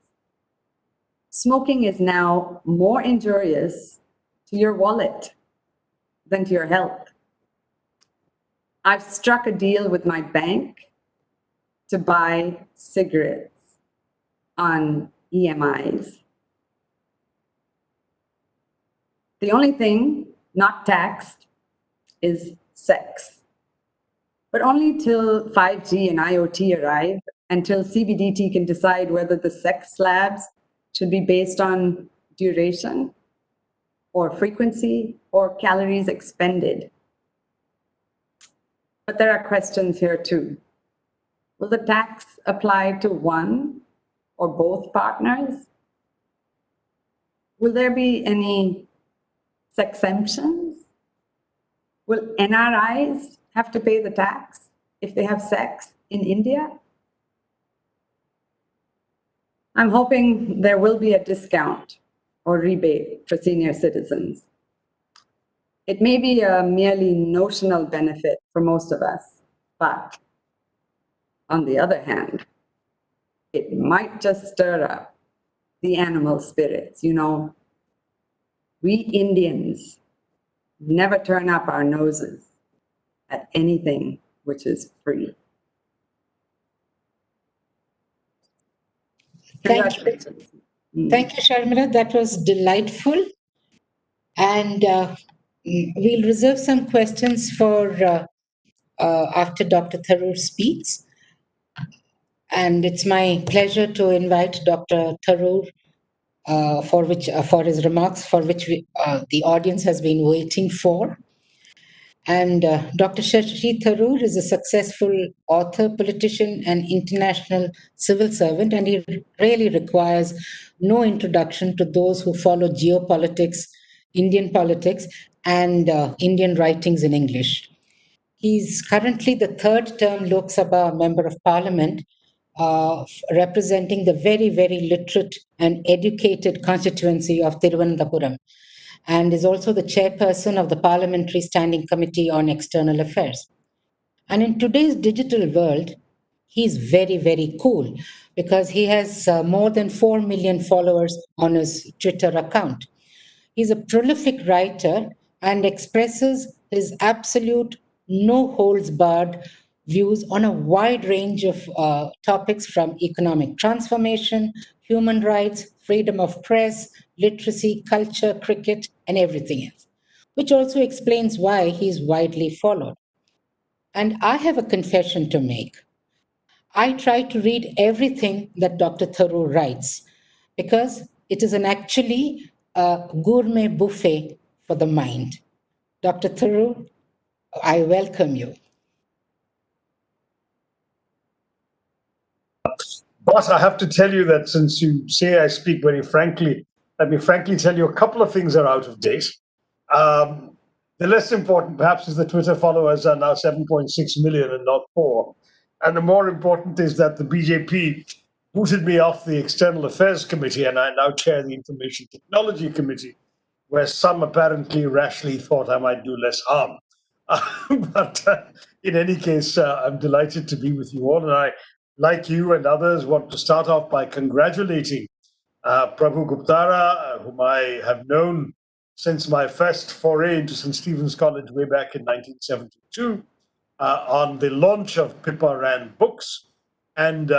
Smoking is now more injurious to your wallet than to your health. I've struck a deal with my bank to buy cigarettes on EMIs. The only thing not taxed is sex, but only till 5G and IoT arrive, until CBDT can decide whether the sex slabs should be based on duration or frequency or calories expended. But there are questions here too. Will the tax apply to one or both partners? Will there be any sexemptions? Will NRIs have to pay the tax if they have sex in India? I'm hoping there will be a discount or rebate for senior citizens. It may be a merely notional benefit for most of us, but on the other hand, it might just stir up the animal spirits. You know, we Indians never turn up our noses at anything which is free. Thank you. Thank you, Sharmila. That was delightful. And we'll reserve some questions for after Dr. Tharoor speaks. And it's my pleasure to invite Dr. Tharoor for his remarks, for which the audience has been waiting for. And Dr. Shashi Tharoor is a successful author, politician, and international civil servant, and he really requires no introduction to those who follow geopolitics, Indian politics, and Indian writings in English. He's currently the third-term Lok Sabha Member of Parliament, representing the very, very literate and educated constituency of Thiruvananthapuram, and is also the chairperson of the Parliamentary Standing Committee on External Affairs. And in today's digital world, he's very, very cool because he has more than 4 million followers on his Twitter account. He's a prolific writer and expresses his absolute no-holds-barred views on a wide range of topics from economic transformation, human rights, freedom of press, literacy, culture, cricket, and everything else, which also explains why he is widely followed. And I have a confession to make. I try to read everything that Dr. Tharoor writes because it is an actually a gourmet buffet for the mind. Dr. Tharoor, I welcome you. Boss, I have to tell you that since you say I speak very frankly, let me frankly tell you a couple of things are out of date. The less important, perhaps, is the Twitter followers are now 7.6 million and not 4. And the more important is that the BJP booted me off the External Affairs Committee, and I now chair the Information Technology Committee, where some apparently rashly thought I might do less harm. But in any case, I'm delighted to be with you all. And I, like you and others, want to start off by congratulating Prabhu Guptara, whom I have known since my first foray into St. Stephen's College way back in 1972, on the launch of Pippa Rann Books, and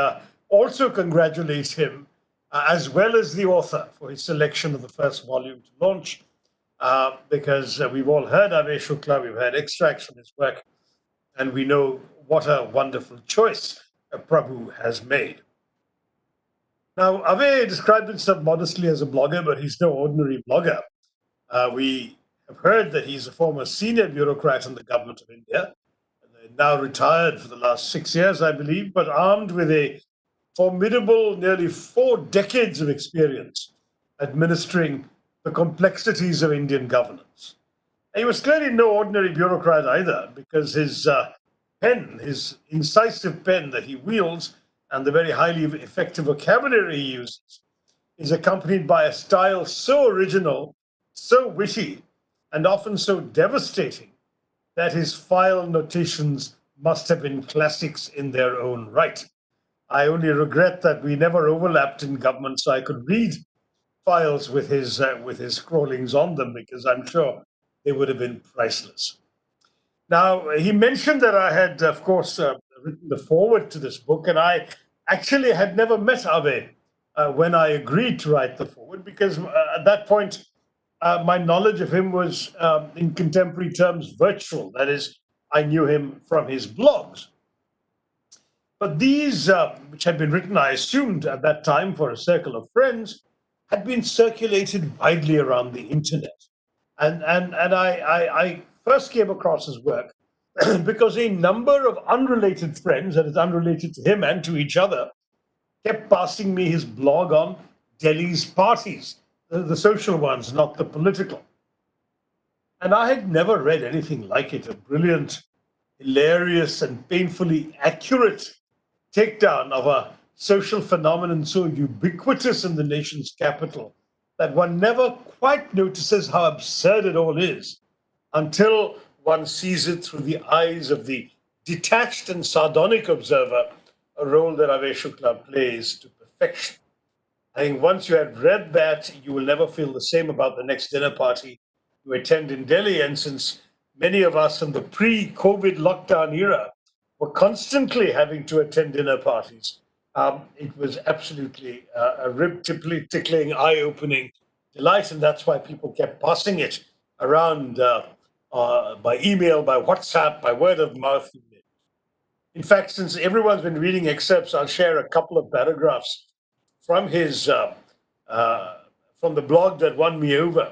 also congratulate him, as well as the author, for his selection of the first volume to launch, because we've all heard Avay Shukla, we've heard extracts from his work, and we know what a wonderful choice Prabhu has made. Now, Avay described himself modestly as a blogger, but he's no ordinary blogger. We have heard that he's a former senior bureaucrat in the government of India, now retired for the last 6 years, I believe, but armed with a formidable nearly 4 decades of experience administering the complexities of Indian governance. And he was clearly no ordinary bureaucrat either, because his pen, his incisive pen that he wields, and the very highly effective vocabulary he uses, is accompanied by a style so original, so witty, and often so devastating that his file notations must have been classics in their own right. I only regret that we never overlapped in government so I could read files with his scrawlings on them, because I'm sure they would have been priceless. Now, he mentioned that I had, of course, written the foreword to this book, and I actually had never met Avay when I agreed to write the foreword, because at that point, my knowledge of him was, in contemporary terms, virtual. That is, I knew him from his blogs. But these, which had been written, I assumed at that time for a circle of friends, had been circulated widely around the internet. And I first came across his work because a number of unrelated friends, that is unrelated to him and to each other, kept passing me his blog on Delhi's parties, the social ones, not the political. And I had never read anything like it, a brilliant, hilarious, and painfully accurate takedown of a social phenomenon so ubiquitous in the nation's capital that one never quite notices how absurd it all is until one sees it through the eyes of the detached and sardonic observer, a role that Avay Shukla plays to perfection. I think once you have read that, you will never feel the same about the next dinner party you attend in Delhi. And since many of us in the pre-COVID lockdown era were constantly having to attend dinner parties, it was absolutely a rib-tickling, eye-opening delight. And that's why people kept passing it around by email, by WhatsApp, by word of mouth. In fact, since everyone's been reading excerpts, I'll share a couple of paragraphs from his from the blog that won me over.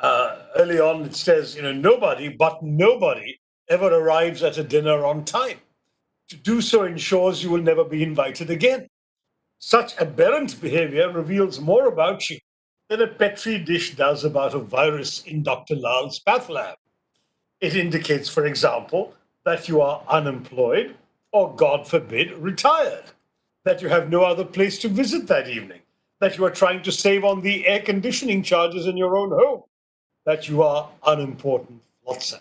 Early on, it says, nobody ever arrives at a dinner on time. To do so ensures you will never be invited again. Such aberrant behavior reveals more about you than a petri dish does about a virus in Dr. Lal's path lab. It indicates, for example, that you are unemployed or, God forbid, retired, that you have no other place to visit that evening, that you are trying to save on the air conditioning charges in your own home, that you are unimportant flotsam.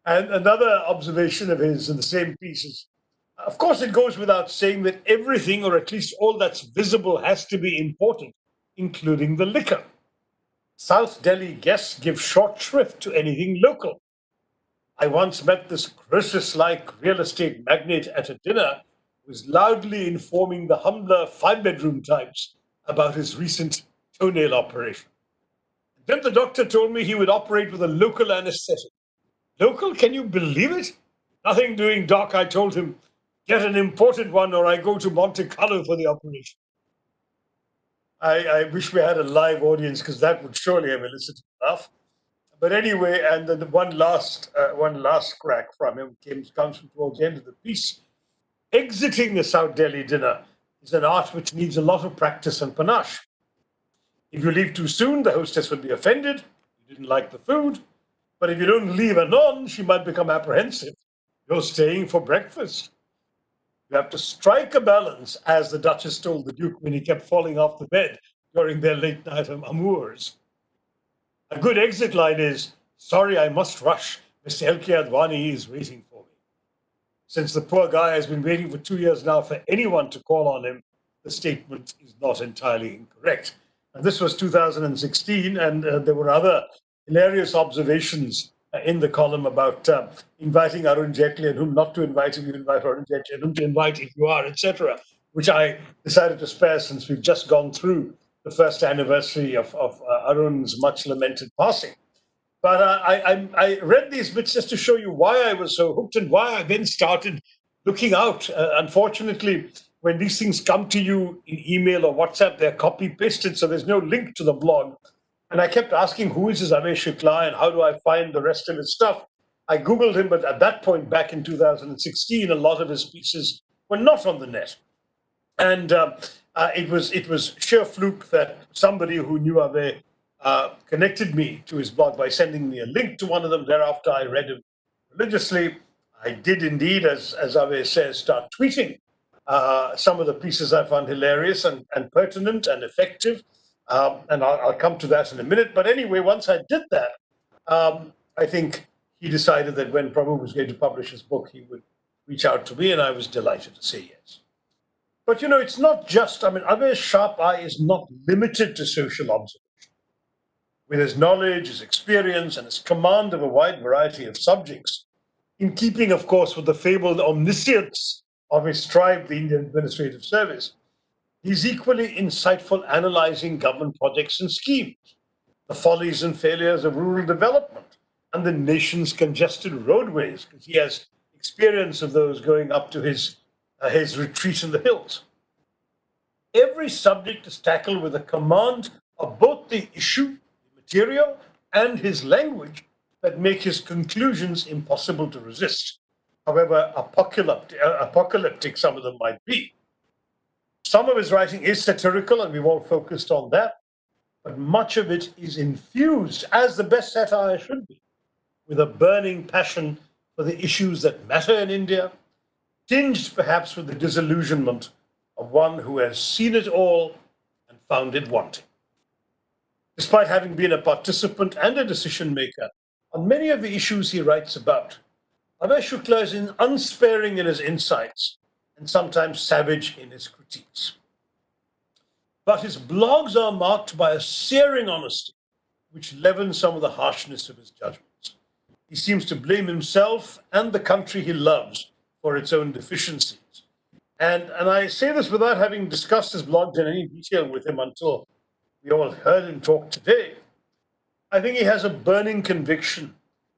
And another observation of his in the same piece is, of course, it goes without saying that everything, or at least all that's visible, has to be important, including the liquor. South Delhi guests give short shrift to anything local. I once met this Croesus-like real estate magnate at a dinner who was loudly informing the humbler 5-bedroom types about his recent toenail operation. Then the doctor told me he would operate with a local anesthetic. Local? Can you believe it? Nothing doing, doc, I told him. Get an imported one or I go to Monte Carlo for the operation. I wish we had a live audience because that would surely have elicited enough. But anyway, and then one last crack from him comes from towards the end of the piece. Exiting the South Delhi dinner is an art which needs a lot of practice and panache. If you leave too soon, the hostess will be offended. You didn't like the food. But if you don't leave anon, she might become apprehensive. You're staying for breakfast. You have to strike a balance, as the Duchess told the Duke when he kept falling off the bed during their late night amours. A good exit line is, sorry, I must rush. Mr. L.K. Advani is waiting for me. Since the poor guy has been waiting for 2 years now for anyone to call on him, the statement is not entirely incorrect. And this was 2016, and there were other hilarious observations in the column about inviting Arun Jaitley and whom not to invite if you invite Arun Jaitley and whom to invite if you are, etc., which I decided to spare since we've just gone through the first anniversary of Arun's much lamented passing. But I read these bits just to show you why I was so hooked and why I then started looking out. Unfortunately, when these things come to you in email or WhatsApp, they're copy-pasted, so there's no link to the blog. And I kept asking, who is this Avay Shukla and how do I find the rest of his stuff? I Googled him, but at that point, back in 2016, a lot of his pieces were not on the net. And it was sheer fluke that somebody who knew Avay connected me to his blog by sending me a link to one of them. Thereafter, I read him religiously. I did indeed, as Avay says, start tweeting some of the pieces I found hilarious and pertinent and effective. And I'll come to that in a minute. But anyway, once I did that, I think he decided that when Prabhu was going to publish his book, he would reach out to me, and I was delighted to say yes. But, you know, it's not just, Avay's sharp eye is not limited to social observation. With his knowledge, his experience, and his command of a wide variety of subjects, in keeping, of course, with the fabled omniscience of his tribe, the Indian Administrative Service, he's equally insightful analyzing government projects and schemes, the follies and failures of rural development, and the nation's congested roadways, because he has experience of those going up to his retreat in the hills. Every subject is tackled with a command of both the issue, the material, and his language that make his conclusions impossible to resist, however apocalyptic some of them might be. Some of his writing is satirical, and we've all focused on that, but much of it is infused, as the best satire should be, with a burning passion for the issues that matter in India, tinged perhaps with the disillusionment of one who has seen it all and found it wanting. Despite having been a participant and a decision maker on many of the issues he writes about, Avay Shukla is unsparing in his insights and sometimes savage in his critiques. But his blogs are marked by a searing honesty, which leavens some of the harshness of his judgments. He seems to blame himself and the country he loves for its own deficiencies. And I say this without having discussed his blogs in any detail with him until we all heard him talk today. I think he has a burning conviction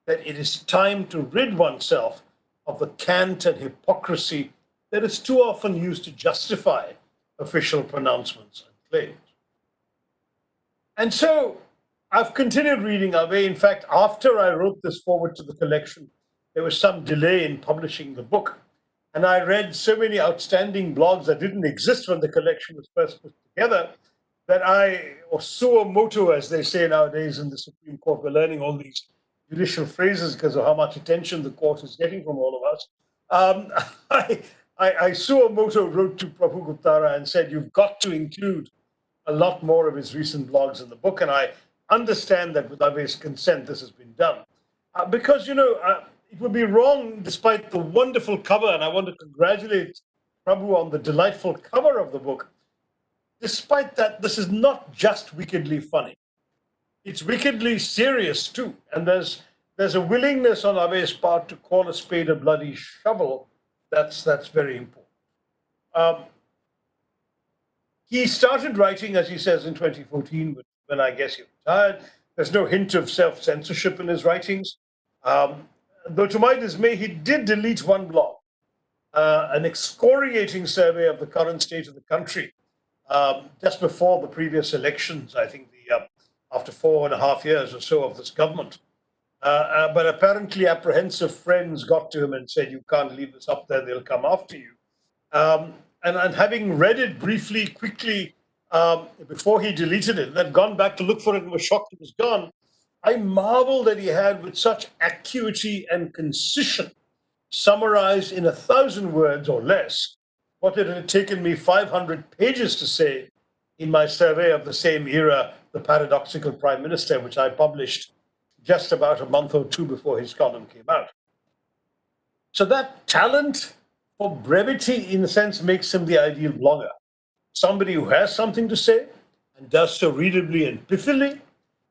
that it is time to rid oneself of the cant and hypocrisy that is too often used to justify official pronouncements and claims. And so I've continued reading Avay. In fact, after I wrote this forward to the collection, there was some delay in publishing the book. And I read so many outstanding blogs that didn't exist when the collection was first put together that or suo motu, as they say nowadays in the Supreme Court, we're learning all these judicial phrases because of how much attention the court is getting from all of us. I suo motu wrote to Prabhu Guptara and said, you've got to include a lot more of his recent blogs in the book. And I understand that with Avay's consent, this has been done. Because, it would be wrong, despite the wonderful cover, and I want to congratulate Prabhu on the delightful cover of the book. Despite that, this is not just wickedly funny. it's wickedly serious too. And there's a willingness on Avay's part to call a spade a bloody shovel. That's very important. He started writing, as he says, in 2014, when I guess he retired. There's no hint of self-censorship in his writings. Though to my dismay, he did delete one blog, an excoriating survey of the current state of the country, just before the previous elections, I think after 4.5 years or so of this government. But apparently apprehensive friends got to him and said, you can't leave this up there, they'll come after you. And having read it briefly, quickly, before he deleted it, and then gone back to look for it and was shocked it was gone, I marvel that he had, with such acuity and concision, summarized in 1,000 words or less what it had taken me 500 pages to say in my survey of the same era, The Paradoxical Prime Minister, which I published just about a month or two before his column came out. So that talent for brevity, in a sense, makes him the ideal blogger. Somebody who has something to say and does so readably and pithily,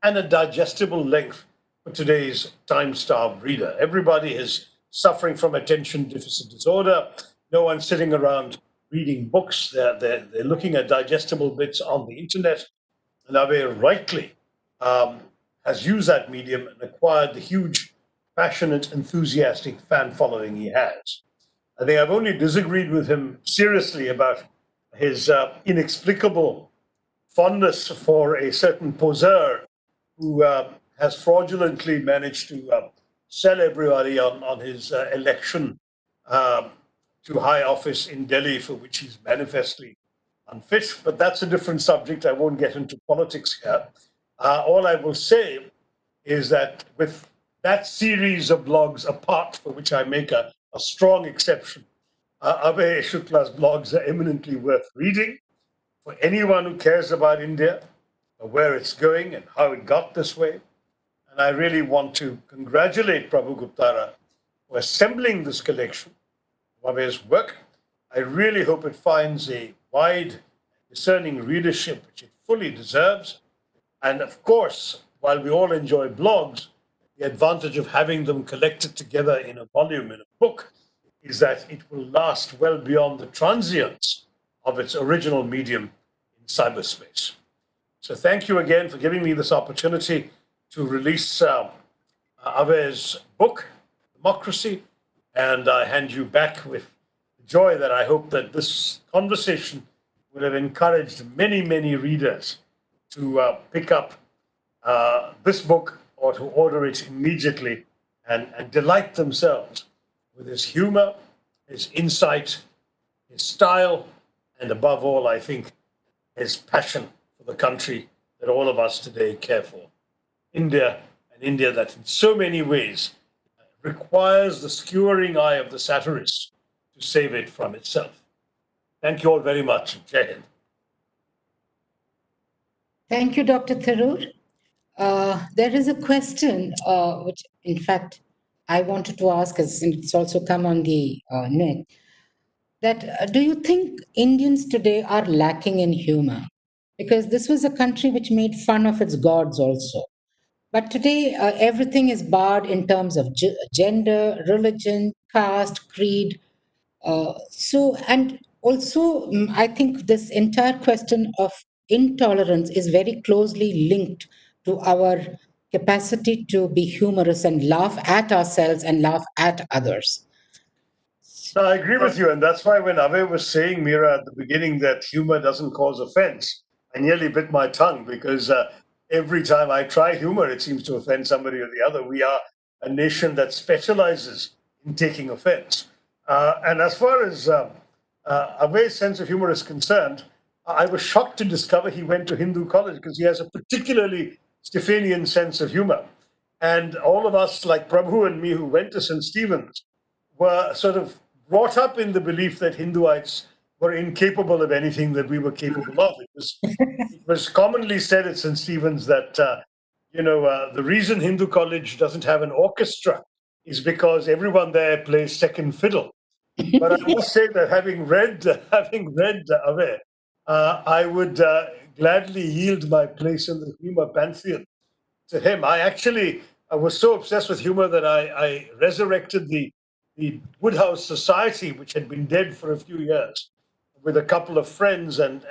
and a digestible length for today's time-starved reader. Everybody is suffering from attention deficit disorder. No one's sitting around reading books. They're looking at digestible bits on the internet. And Avay rightly has used that medium and acquired the huge, passionate, enthusiastic fan following he has. I think I've only disagreed with him seriously about his inexplicable fondness for a certain poseur who has fraudulently managed to sell everybody on his election to high office in Delhi, for which he's manifestly unfit. But that's a different subject. I won't get into politics here. All I will say is that with that series of blogs apart, for which I make a strong exception, Avay Shukla's blogs are eminently worth reading for anyone who cares about India, where it's going and how it got this way. And I really want to congratulate Prabhu Guptara for assembling this collection of Avay's work. I really hope it finds a wide, discerning readership, which it fully deserves. And of course, while we all enjoy blogs, the advantage of having them collected together in a volume, in a book, is that it will last well beyond the transience of its original medium in cyberspace. So thank you again for giving me this opportunity to release Avay's book, DeMocKrazy, and I hand you back with joy that I hope that this conversation would have encouraged many, many readers to pick up this book or to order it immediately and delight themselves with his humor, his insight, his style, and above all, I think, his passion for the country that all of us today care for. India, an India that in so many ways requires the skewering eye of the satirist to save it from itself. Thank you all very much. Jai Hind. Thank you, Dr. Tharoor. There is a question which, in fact, I wanted to ask, as it's also come on the net, that do you think Indians today are lacking in humor? Because this was a country which made fun of its gods also. But today, everything is barred in terms of gender, religion, caste, creed. And also, I think this entire question of intolerance is very closely linked to our capacity to be humorous and laugh at ourselves and laugh at others. No, I agree with you. And that's why when Avay was saying, Meera, at the beginning, that humor doesn't cause offense, I nearly bit my tongue because every time I try humor, it seems to offend somebody or the other. We are a nation that specializes in taking offense. And as far as Avay's sense of humor is concerned, I was shocked to discover he went to Hindu college because he has a particularly Stephanian sense of humor. And all of us, like Prabhu and me, who went to St. Stephen's, were sort of brought up in the belief that Hinduites were incapable of anything that we were capable of. It was commonly said at St. Stephen's that, the reason Hindu college doesn't have an orchestra is because everyone there plays second fiddle. But I must say that having read Avay, I would gladly yield my place in the humor pantheon to him. I was so obsessed with humor that I resurrected the Woodhouse Society, which had been dead for a few years, with a couple of friends and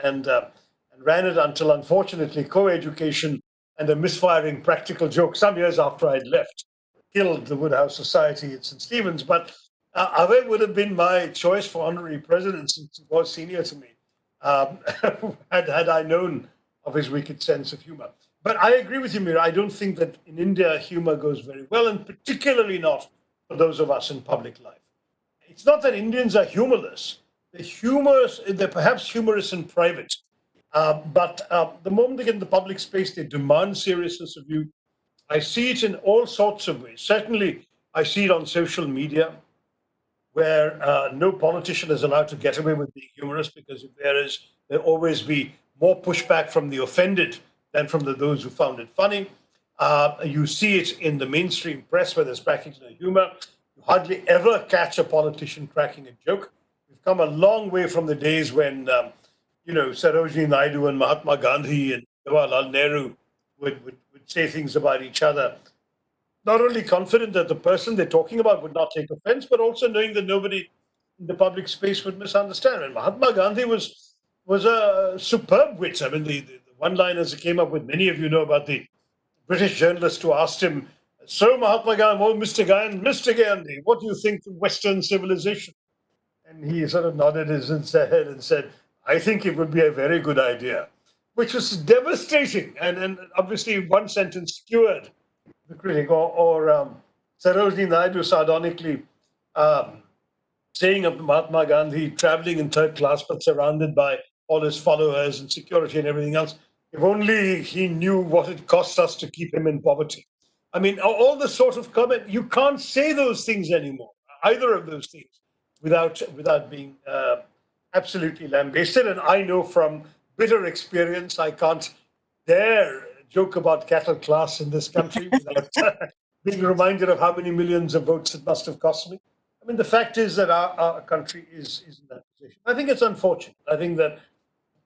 ran it until, unfortunately, co-education and a misfiring practical joke some years after I'd left killed the Woodhouse Society at St. Stephen's. But Avay would have been my choice for honorary president since he was senior to me, had I known of his wicked sense of humor. But I agree with you, Meera. I don't think that in India humor goes very well, and particularly not for those of us in public life. It's not that Indians are humorless. They're perhaps humorous in private. But the moment they get in the public space, they demand seriousness of you. I see it in all sorts of ways. Certainly, I see it on social media, where no politician is allowed to get away with being humorous, because if there is, there'll always be more pushback from the offended than from those who found it funny. You see it in the mainstream press, where there's practically no humor. You hardly ever catch a politician cracking a joke. We've come a long way from the days when, Sarojini Naidu and Mahatma Gandhi and Jawaharlal Nehru would say things about each other, not only confident that the person they're talking about would not take offense, but also knowing that nobody in the public space would misunderstand. And Mahatma Gandhi was a superb wit. I mean, the one-liners that came up with, many of you know about the British journalist who asked him, "So Mahatma Gandhi, oh, Mr. Gandhi, what do you think of Western civilization?" And he sort of nodded his head and said, "I think it would be a very good idea," which was devastating. And obviously one sentence skewered the critic. Or Sarojini Naidu sardonically saying of Mahatma Gandhi, traveling in third class but surrounded by all his followers and security and everything else, if only he knew what it cost us to keep him in poverty. I mean, all the sort of comment, you can't say those things anymore, either of those things, without being absolutely lambasted. And I know from bitter experience, I can't dare joke about cattle class in this country without being reminded of how many millions of votes it must have cost me. I mean, the fact is that our country is in that position. I think it's unfortunate. I think that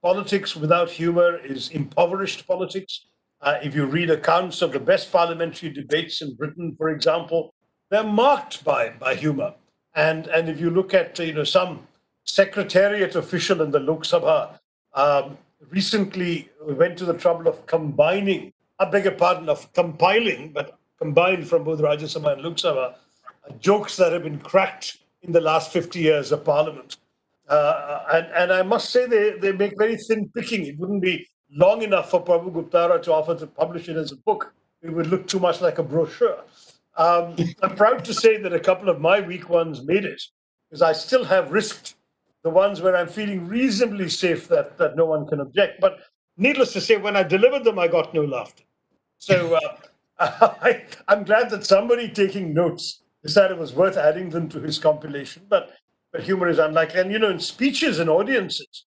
politics without humor is impoverished politics. If you read accounts of the best parliamentary debates in Britain, for example, they're marked by humor. And if you look at some secretariat official in the Lok Sabha recently went to the trouble of compiling, but combined from both Rajya Sabha and Lok Sabha, jokes that have been cracked in the last 50 years of Parliament. And I must say they make very thin picking. It wouldn't be long enough for Prabhu Guptara to offer to publish it as a book. It would look too much like a brochure. I'm proud to say that a couple of my weak ones made it, because I still have risked the ones where I'm feeling reasonably safe that no one can object. But needless to say, when I delivered them, I got no laughter. So I'm glad that somebody taking notes decided it was worth adding them to his compilation. But humor is unlikely. And, in speeches and audiences,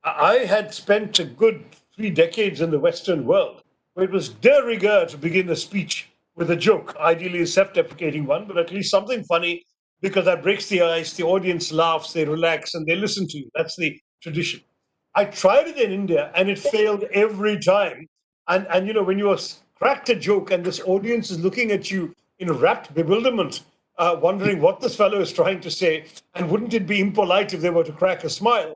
I had spent a good 3 decades in the Western world, where it was de rigueur to begin a speech with a joke, ideally a self-deprecating one, but at least something funny, because that breaks the ice, the audience laughs, they relax, and they listen to you. That's the tradition. I tried it in India, and it failed every time. And when you cracked a joke and this audience is looking at you in rapt bewilderment, wondering what this fellow is trying to say, and wouldn't it be impolite if they were to crack a smile,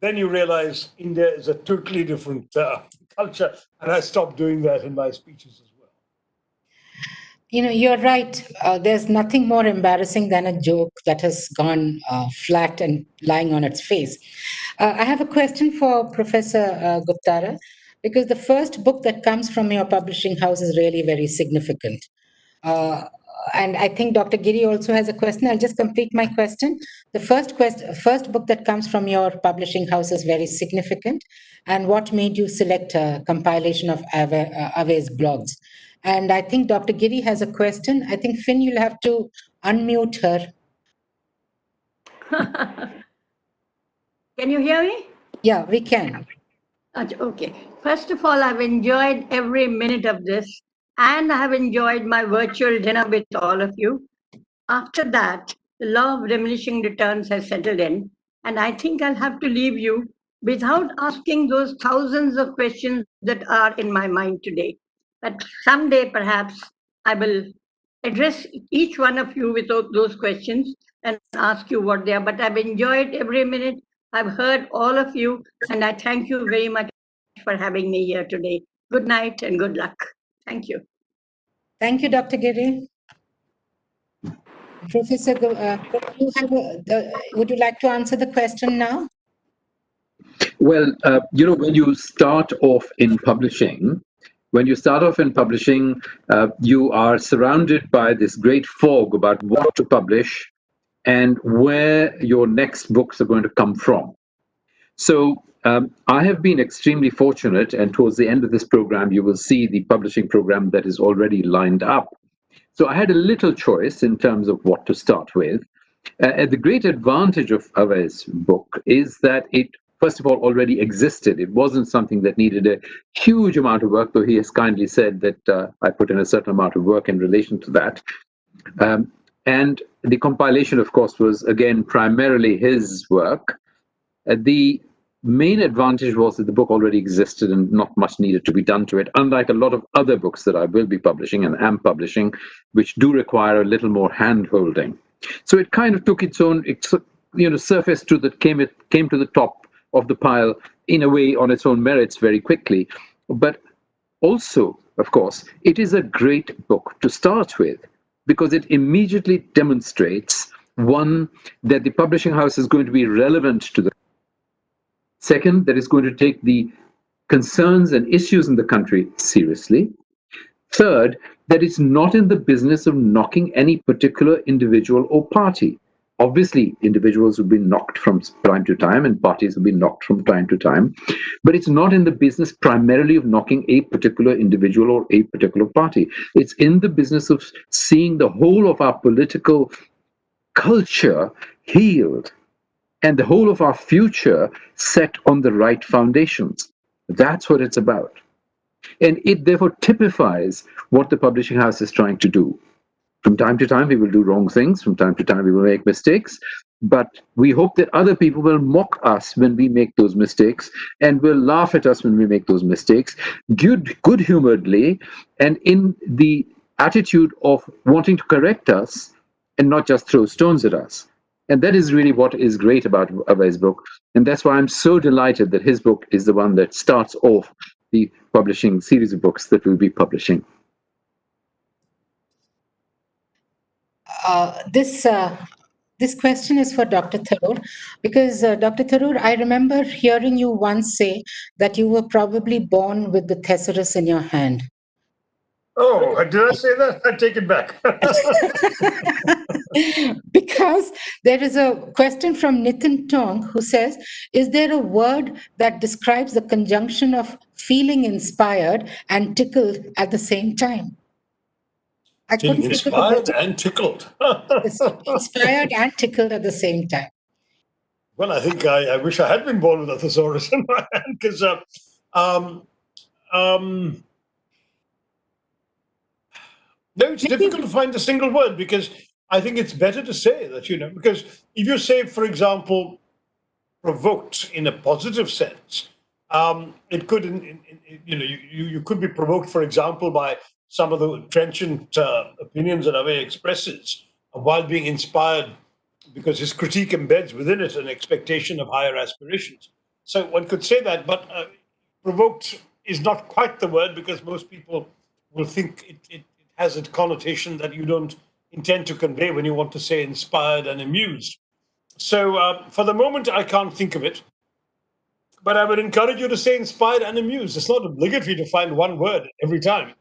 then you realize India is a totally different culture. And I stopped doing that in my speeches as well. You're right. There's nothing more embarrassing than a joke that has gone flat and lying on its face. I have a question for Professor Guptara, because the first book that comes from your publishing house is really very significant. And I think Dr. Giri also has a question. I'll just complete my question. The first book that comes from your publishing house is very significant. And what made you select a compilation of Avay's blogs? And I think Dr. Giri has a question. I think, Finn, you'll have to unmute her. Can you hear me? Yeah, we can. Okay. First of all, I've enjoyed every minute of this, and I have enjoyed my virtual dinner with all of you. After that, the law of diminishing returns has settled in, and I think I'll have to leave you without asking those thousands of questions that are in my mind today. But someday, perhaps, I will address each one of you with those questions and ask you what they are. But I've enjoyed every minute. I've heard all of you, and I thank you very much for having me here today. Good night and good luck. Thank you. Thank you, Dr. Giri. Professor, would you like to answer the question now? Well, when you start off in publishing, you are surrounded by this great fog about what to publish and where your next books are going to come from. So I have been extremely fortunate, and towards the end of this program, you will see the publishing program that is already lined up. So I had a little choice in terms of what to start with. The great advantage of Avay's book is that it, first of all, already existed. It wasn't something that needed a huge amount of work, though he has kindly said that I put in a certain amount of work in relation to that. And the compilation, of course, was, again, primarily his work. The main advantage was that the book already existed and not much needed to be done to it, unlike a lot of other books that I will be publishing and am publishing, which do require a little more hand-holding. So it kind of took its own, surface to that came to the top of the pile in a way on its own merits very quickly. But also, of course, it is a great book to start with because it immediately demonstrates, one, that the publishing house is going to be relevant to the second, that it's going to take the concerns and issues in the country seriously. Third, that it's not in the business of knocking any particular individual or party. Obviously, individuals will be knocked from time to time and parties will be knocked from time to time, but it's not in the business primarily of knocking a particular individual or a particular party. It's in the business of seeing the whole of our political culture healed and the whole of our future set on the right foundations. That's what it's about. And it therefore typifies what the publishing house is trying to do. From time to time, we will do wrong things. From time to time, we will make mistakes. But we hope that other people will mock us when we make those mistakes and will laugh at us when we make those mistakes, good-humoredly, and in the attitude of wanting to correct us and not just throw stones at us. And that is really what is great about Avay's book. And that's why I'm so delighted that his book is the one that starts off the publishing series of books that we'll be publishing. This question is for Dr. Tharoor, because Dr. Tharoor, I remember hearing you once say that you were probably born with the thesaurus in your hand. Oh, did I say that? I take it back. Because there is a question from Nitin Tong who says, is there a word that describes the conjunction of feeling inspired and tickled at the same time? I couldn't think of inspired and tickled. Inspired and tickled at the same time. Well, I think I wish I had been born with a thesaurus in my hand because no, it's difficult to find a single word because I think it's better to say that, because if you say, for example, provoked in a positive sense, it could, you could be provoked, for example, by some of the trenchant opinions that Avay expresses while being inspired because his critique embeds within it an expectation of higher aspirations. So one could say that, but provoked is not quite the word because most people will think it has a connotation that you don't intend to convey when you want to say inspired and amused. So for the moment, I can't think of it. But I would encourage you to say inspired and amused. It's not obligatory to find one word every time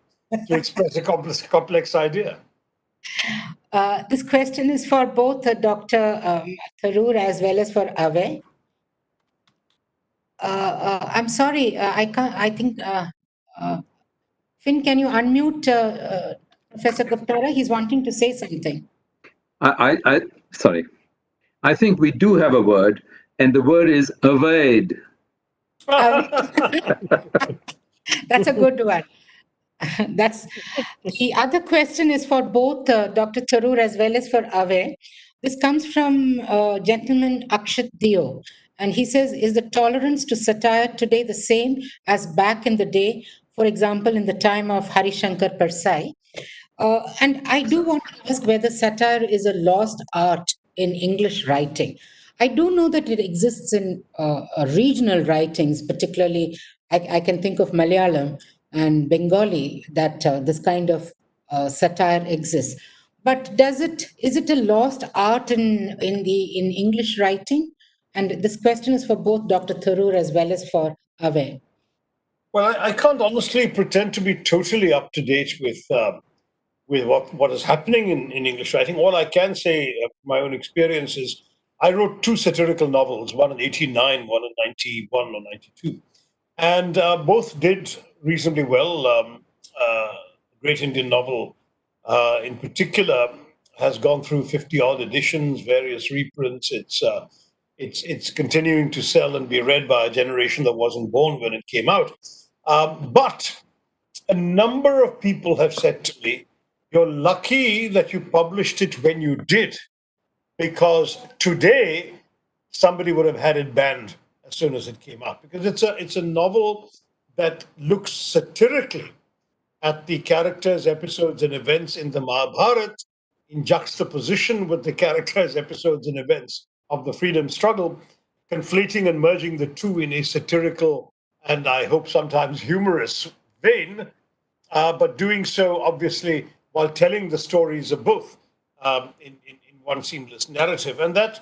to express a complex idea. This question is for both Dr. Tharoor as well as for Avay. I'm sorry, I can't. I think Finn, can you unmute Professor Guptara? He's wanting to say something. Sorry. I think we do have a word, and the word is evade. That's a good one. That's the other question is for both Dr. Tharoor as well as for Avay. This comes from gentleman Akshat Dio, and he says, is the tolerance to satire today the same as back in the day for example, in the time of Harishankar Persai. And I do want to ask whether satire is a lost art in English writing. I do know that it exists in regional writings, particularly I can think of Malayalam and Bengali, that this kind of satire exists. But is it a lost art in English writing? And this question is for both Dr. Tharoor as well as for Avay. Well, I can't honestly pretend to be totally up to date with what is happening in English writing. All I can say, my own experience, is I wrote two satirical novels, one in '89, one in '91 or '92, and both did reasonably well. Great Indian Novel, in particular, has gone through 50 odd editions, various reprints. It's continuing to sell and be read by a generation that wasn't born when it came out. But a number of people have said to me, "You're lucky that you published it when you did, because today somebody would have had it banned as soon as it came out, because it's a novel that looks satirically at the characters, episodes, and events in the Mahabharata in juxtaposition with the characters, episodes, and events of the freedom struggle, conflating and merging the two in a satirical and I hope sometimes humorous vein, but doing so obviously while telling the stories of both in one seamless narrative. And that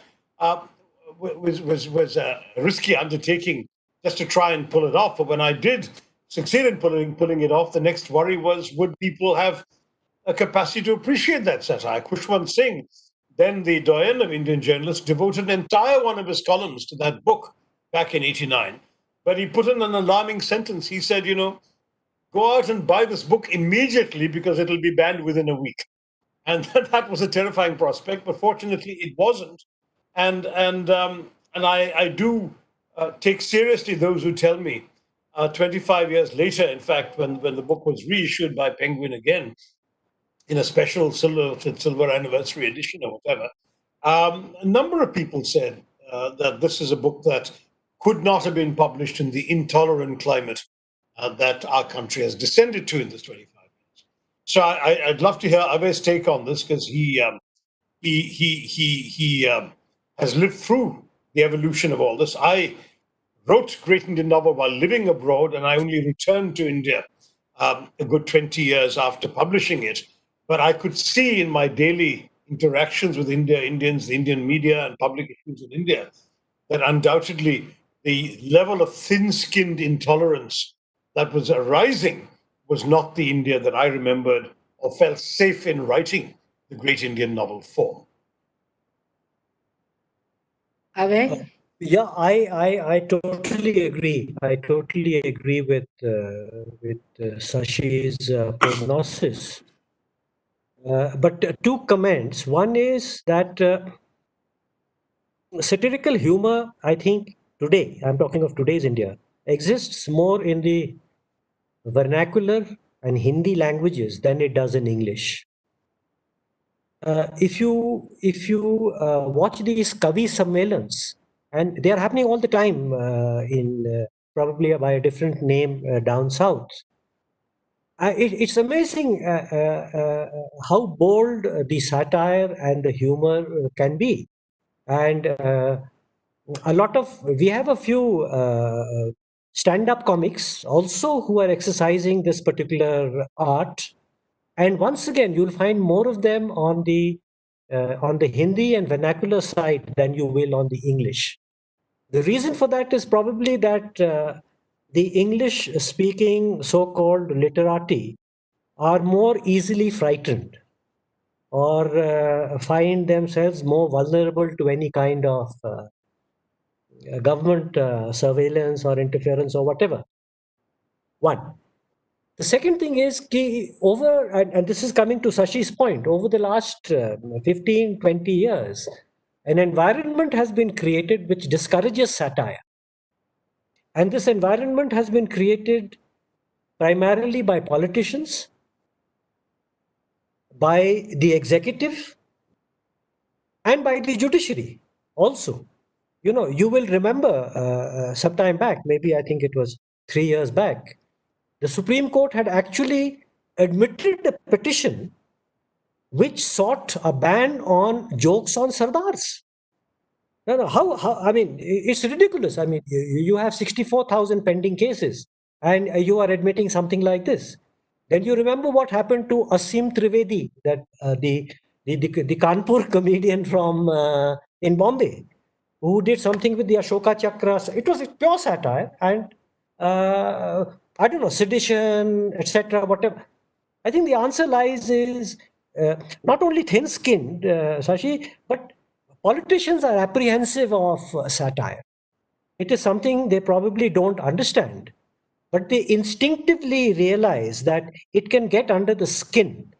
was a risky undertaking just to try and pull it off. But when I did succeed in pulling it off, the next worry was, would people have a capacity to appreciate that satire? Khushwant Singh, then the doyen of Indian journalists, devoted an entire one of his columns to that book back in '89. But he put in an alarming sentence. He said, go out and buy this book immediately because it'll be banned within a week. And that was a terrifying prospect, but fortunately it wasn't. And I do take seriously those who tell me 25 years later, in fact, when the book was reissued by Penguin again in a special silver anniversary edition or whatever, a number of people said that this is a book that could not have been published in the intolerant climate that our country has descended to in this 25 years. So I'd love to hear Avay's take on this, because he has lived through the evolution of all this. I wrote Great Indian Novel while living abroad, and I only returned to India a good 20 years after publishing it. But I could see in my daily interactions with Indians, the Indian media, and public issues in India, that undoubtedly the level of thin-skinned intolerance that was arising was not the India that I remembered or felt safe in writing the Great Indian Novel for. Avay? Yeah, I totally agree. I totally agree with Sashi's prognosis. But two comments. One is that satirical humor, I think today, I'm talking of today's India, exists more in the vernacular and Hindi languages than it does in English. If you watch these Kavi Sammelans, and they are happening all the time in probably by a different name down south. It's amazing how bold the satire and the humor can be. And we have a few stand-up comics also who are exercising this particular art. And once again, you'll find more of them on the Hindi and vernacular side than you will on the English. The reason for that is probably that the English-speaking so-called literati are more easily frightened or find themselves more vulnerable to any kind of government surveillance or interference or whatever. One. The second thing is, and this is coming to Sashi's point, over the last 15, 20 years, an environment has been created which discourages satire. And this environment has been created primarily by politicians, by the executive, and by the judiciary also. You will remember some time back, maybe I think it was 3 years back, the Supreme Court had actually admitted a petition which sought a ban on jokes on Sardars. No, how, I mean, it's ridiculous. I mean, you have 64,000 pending cases and you are admitting something like this. Then you remember what happened to Asim Trivedi, that the Kanpur comedian from in Bombay, who did something with the Ashoka Chakra. It was pure satire and I don't know, sedition, etc., whatever. I think the answer lies is not only thin-skinned, Shashi, but politicians are apprehensive of satire. It is something they probably don't understand, but they instinctively realize that it can get under the skin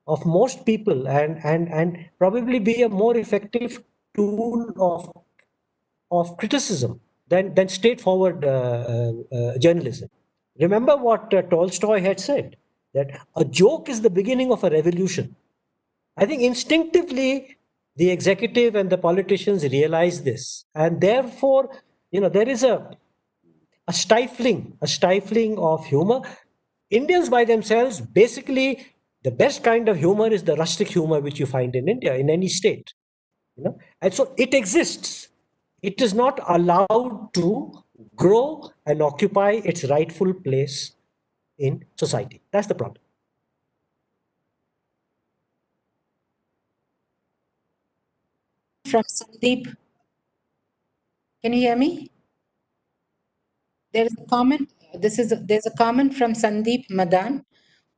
of most people and probably be a more effective tool of criticism than straightforward journalism. Remember what Tolstoy had said, that a joke is the beginning of a revolution. I think instinctively the executive and the politicians realize this, and therefore, there is a stifling of humor. Indians by themselves, basically, the best kind of humor is the rustic humor which you find in India, in any state. And so it exists. It is not allowed to grow and occupy its rightful place in society. That's the problem. From Sandeep. Can you hear me? There is a comment. There's a comment from Sandeep Madan,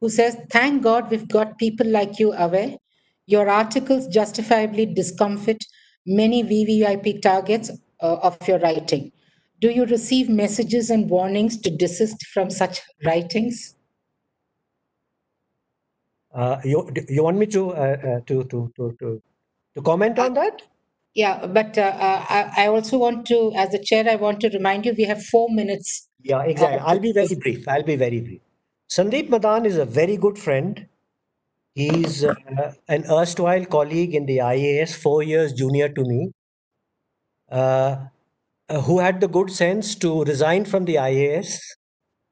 who says, "Thank God we've got people like you, Avay. Your articles justifiably discomfit many VVIP targets of your writing. Do you receive messages and warnings to desist from such writings?" You want me to comment on that? Yeah, but I also want to, as the chair, I want to remind you we have 4 minutes. Yeah, exactly. I'll be very brief. Sandeep Madan is a very good friend. He's an erstwhile colleague in the IAS, 4 years junior to me, who had the good sense to resign from the IAS.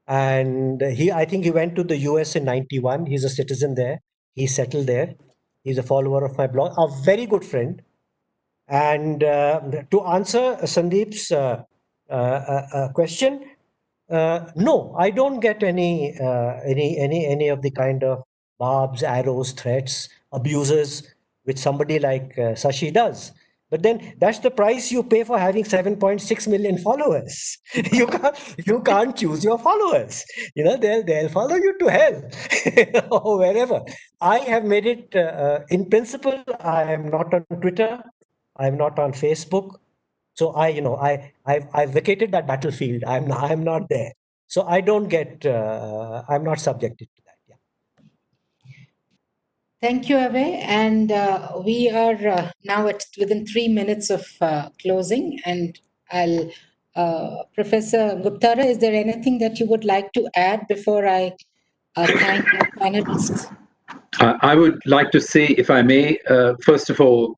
And I think he went to the US in 91. He's a citizen there. He settled there. He's a follower of my blog, a very good friend. And to answer Sandeep's question, no, I don't get any of the kind of barbs, arrows, threats, abuses which somebody like Shashi does. But then that's the price you pay for having 7.6 million followers. You can't choose your followers. They'll follow you to hell or wherever. I have made it in principle. I am not on Twitter. I'm not on Facebook. So I've vacated that battlefield. I'm not there. So I don't get. I'm not subjected to that. Yeah. Thank you, Avay. And we are now within 3 minutes of closing. And I'll, Professor Guptara, is there anything that you would like to add before I thank our panelists? I would like to say, if I may, first of all,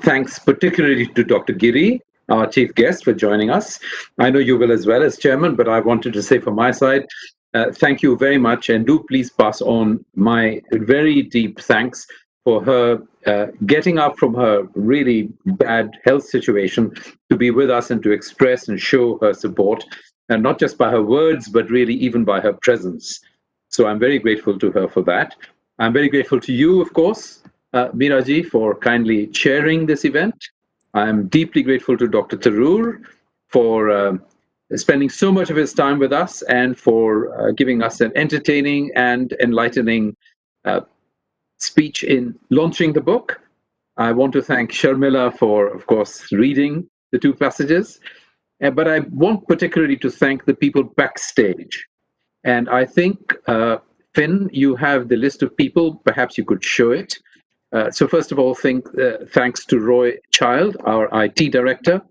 thanks particularly to Dr. Giri, our chief guest, for joining us. I know you will as well as chairman, but I wanted to say from my side, thank you very much, and do please pass on my very deep thanks for her getting up from her really bad health situation to be with us and to express and show her support, and not just by her words, but really even by her presence. So I'm very grateful to her for that. I'm very grateful to you, of course, Meera ji, for kindly chairing this event. I'm deeply grateful to Dr. Tharoor for spending so much of his time with us and for giving us an entertaining and enlightening speech in launching the book. I want to thank Sharmila for, of course, reading the 2 passages. But I want particularly to thank the people backstage. And I think, Finn, you have the list of people. Perhaps you could show it. So first of all, thanks to Roy Child, our IT director.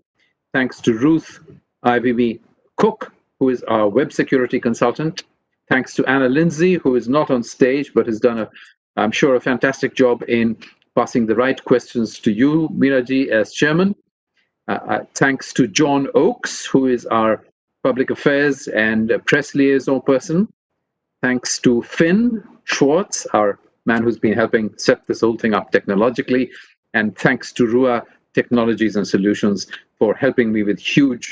Thanks to Ruth IVB Cook, who is our web security consultant. Thanks to Anna Lindsay, who is not on stage, but has done, I'm sure, a fantastic job in passing the right questions to you, Meera ji, as chairman. Thanks to John Oakes, who is our public affairs and press liaison person. Thanks to Finn Schwartz, our man who's been helping set this whole thing up technologically. And thanks to Rua Technologies and Solutions for helping me with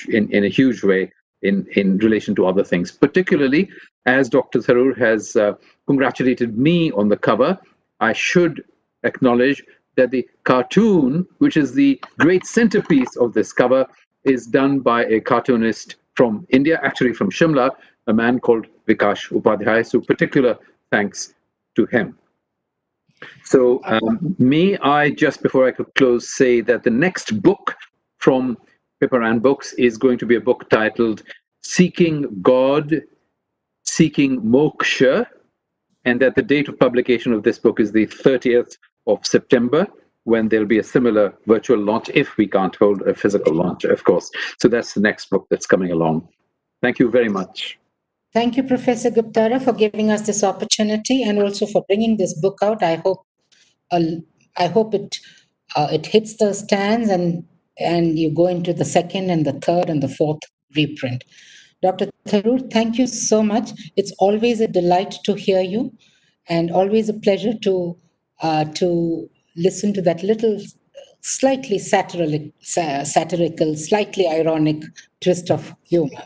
in a huge way in relation to other things. Particularly, as Dr. Tharoor has congratulated me on the cover, I should acknowledge that the cartoon, which is the great centerpiece of this cover, is done by a cartoonist from India, actually from Shimla, a man called Vikash Upadhyay. So particular thanks to him. So may I, just before I could close, say that the next book from Pippa Rann Books is going to be a book titled Seeking God, Seeking Moksha, and that the date of publication of this book is the 30th of September, when there'll be a similar virtual launch, if we can't hold a physical launch, of course. So that's the next book that's coming along. Thank you very much. Thank you, Professor Guptara, for giving us this opportunity and also for bringing this book out. I hope it hits the stands and you go into the second and the third and the fourth reprint. Dr. Tharoor, thank you so much. It's always a delight to hear you, and always a pleasure to listen to that little slightly satirical, slightly ironic twist of humor.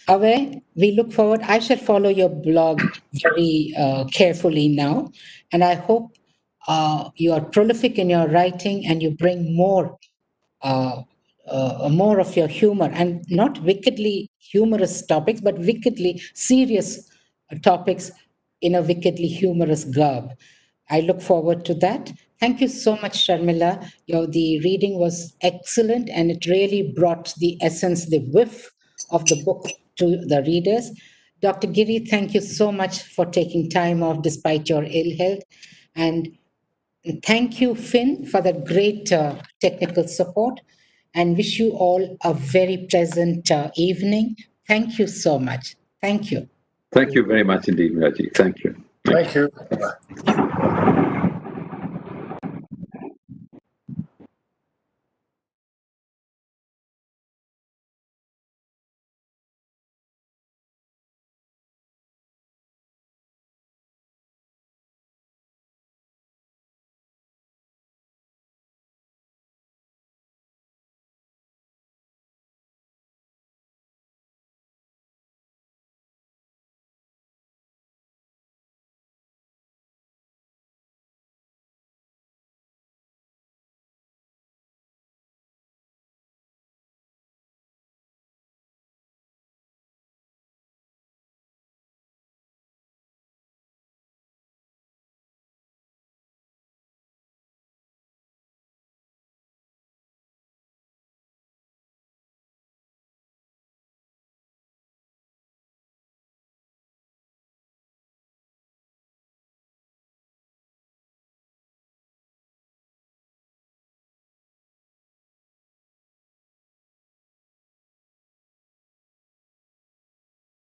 Avay, we look forward. I shall follow your blog very carefully now, and I hope you are prolific in your writing and you bring more of your humor, and not wickedly humorous topics, but wickedly serious topics in a wickedly humorous garb. I look forward to that. Thank you so much, Sharmila. The reading was excellent, and it really brought the essence, the whiff of the book to the readers. Dr. Giri, thank you so much for taking time off despite your ill health. And thank you, Finn, for that great technical support, and wish you all a very pleasant evening. Thank you so much. Thank you. Thank you very much indeed, Raji. Thank you. Thank you.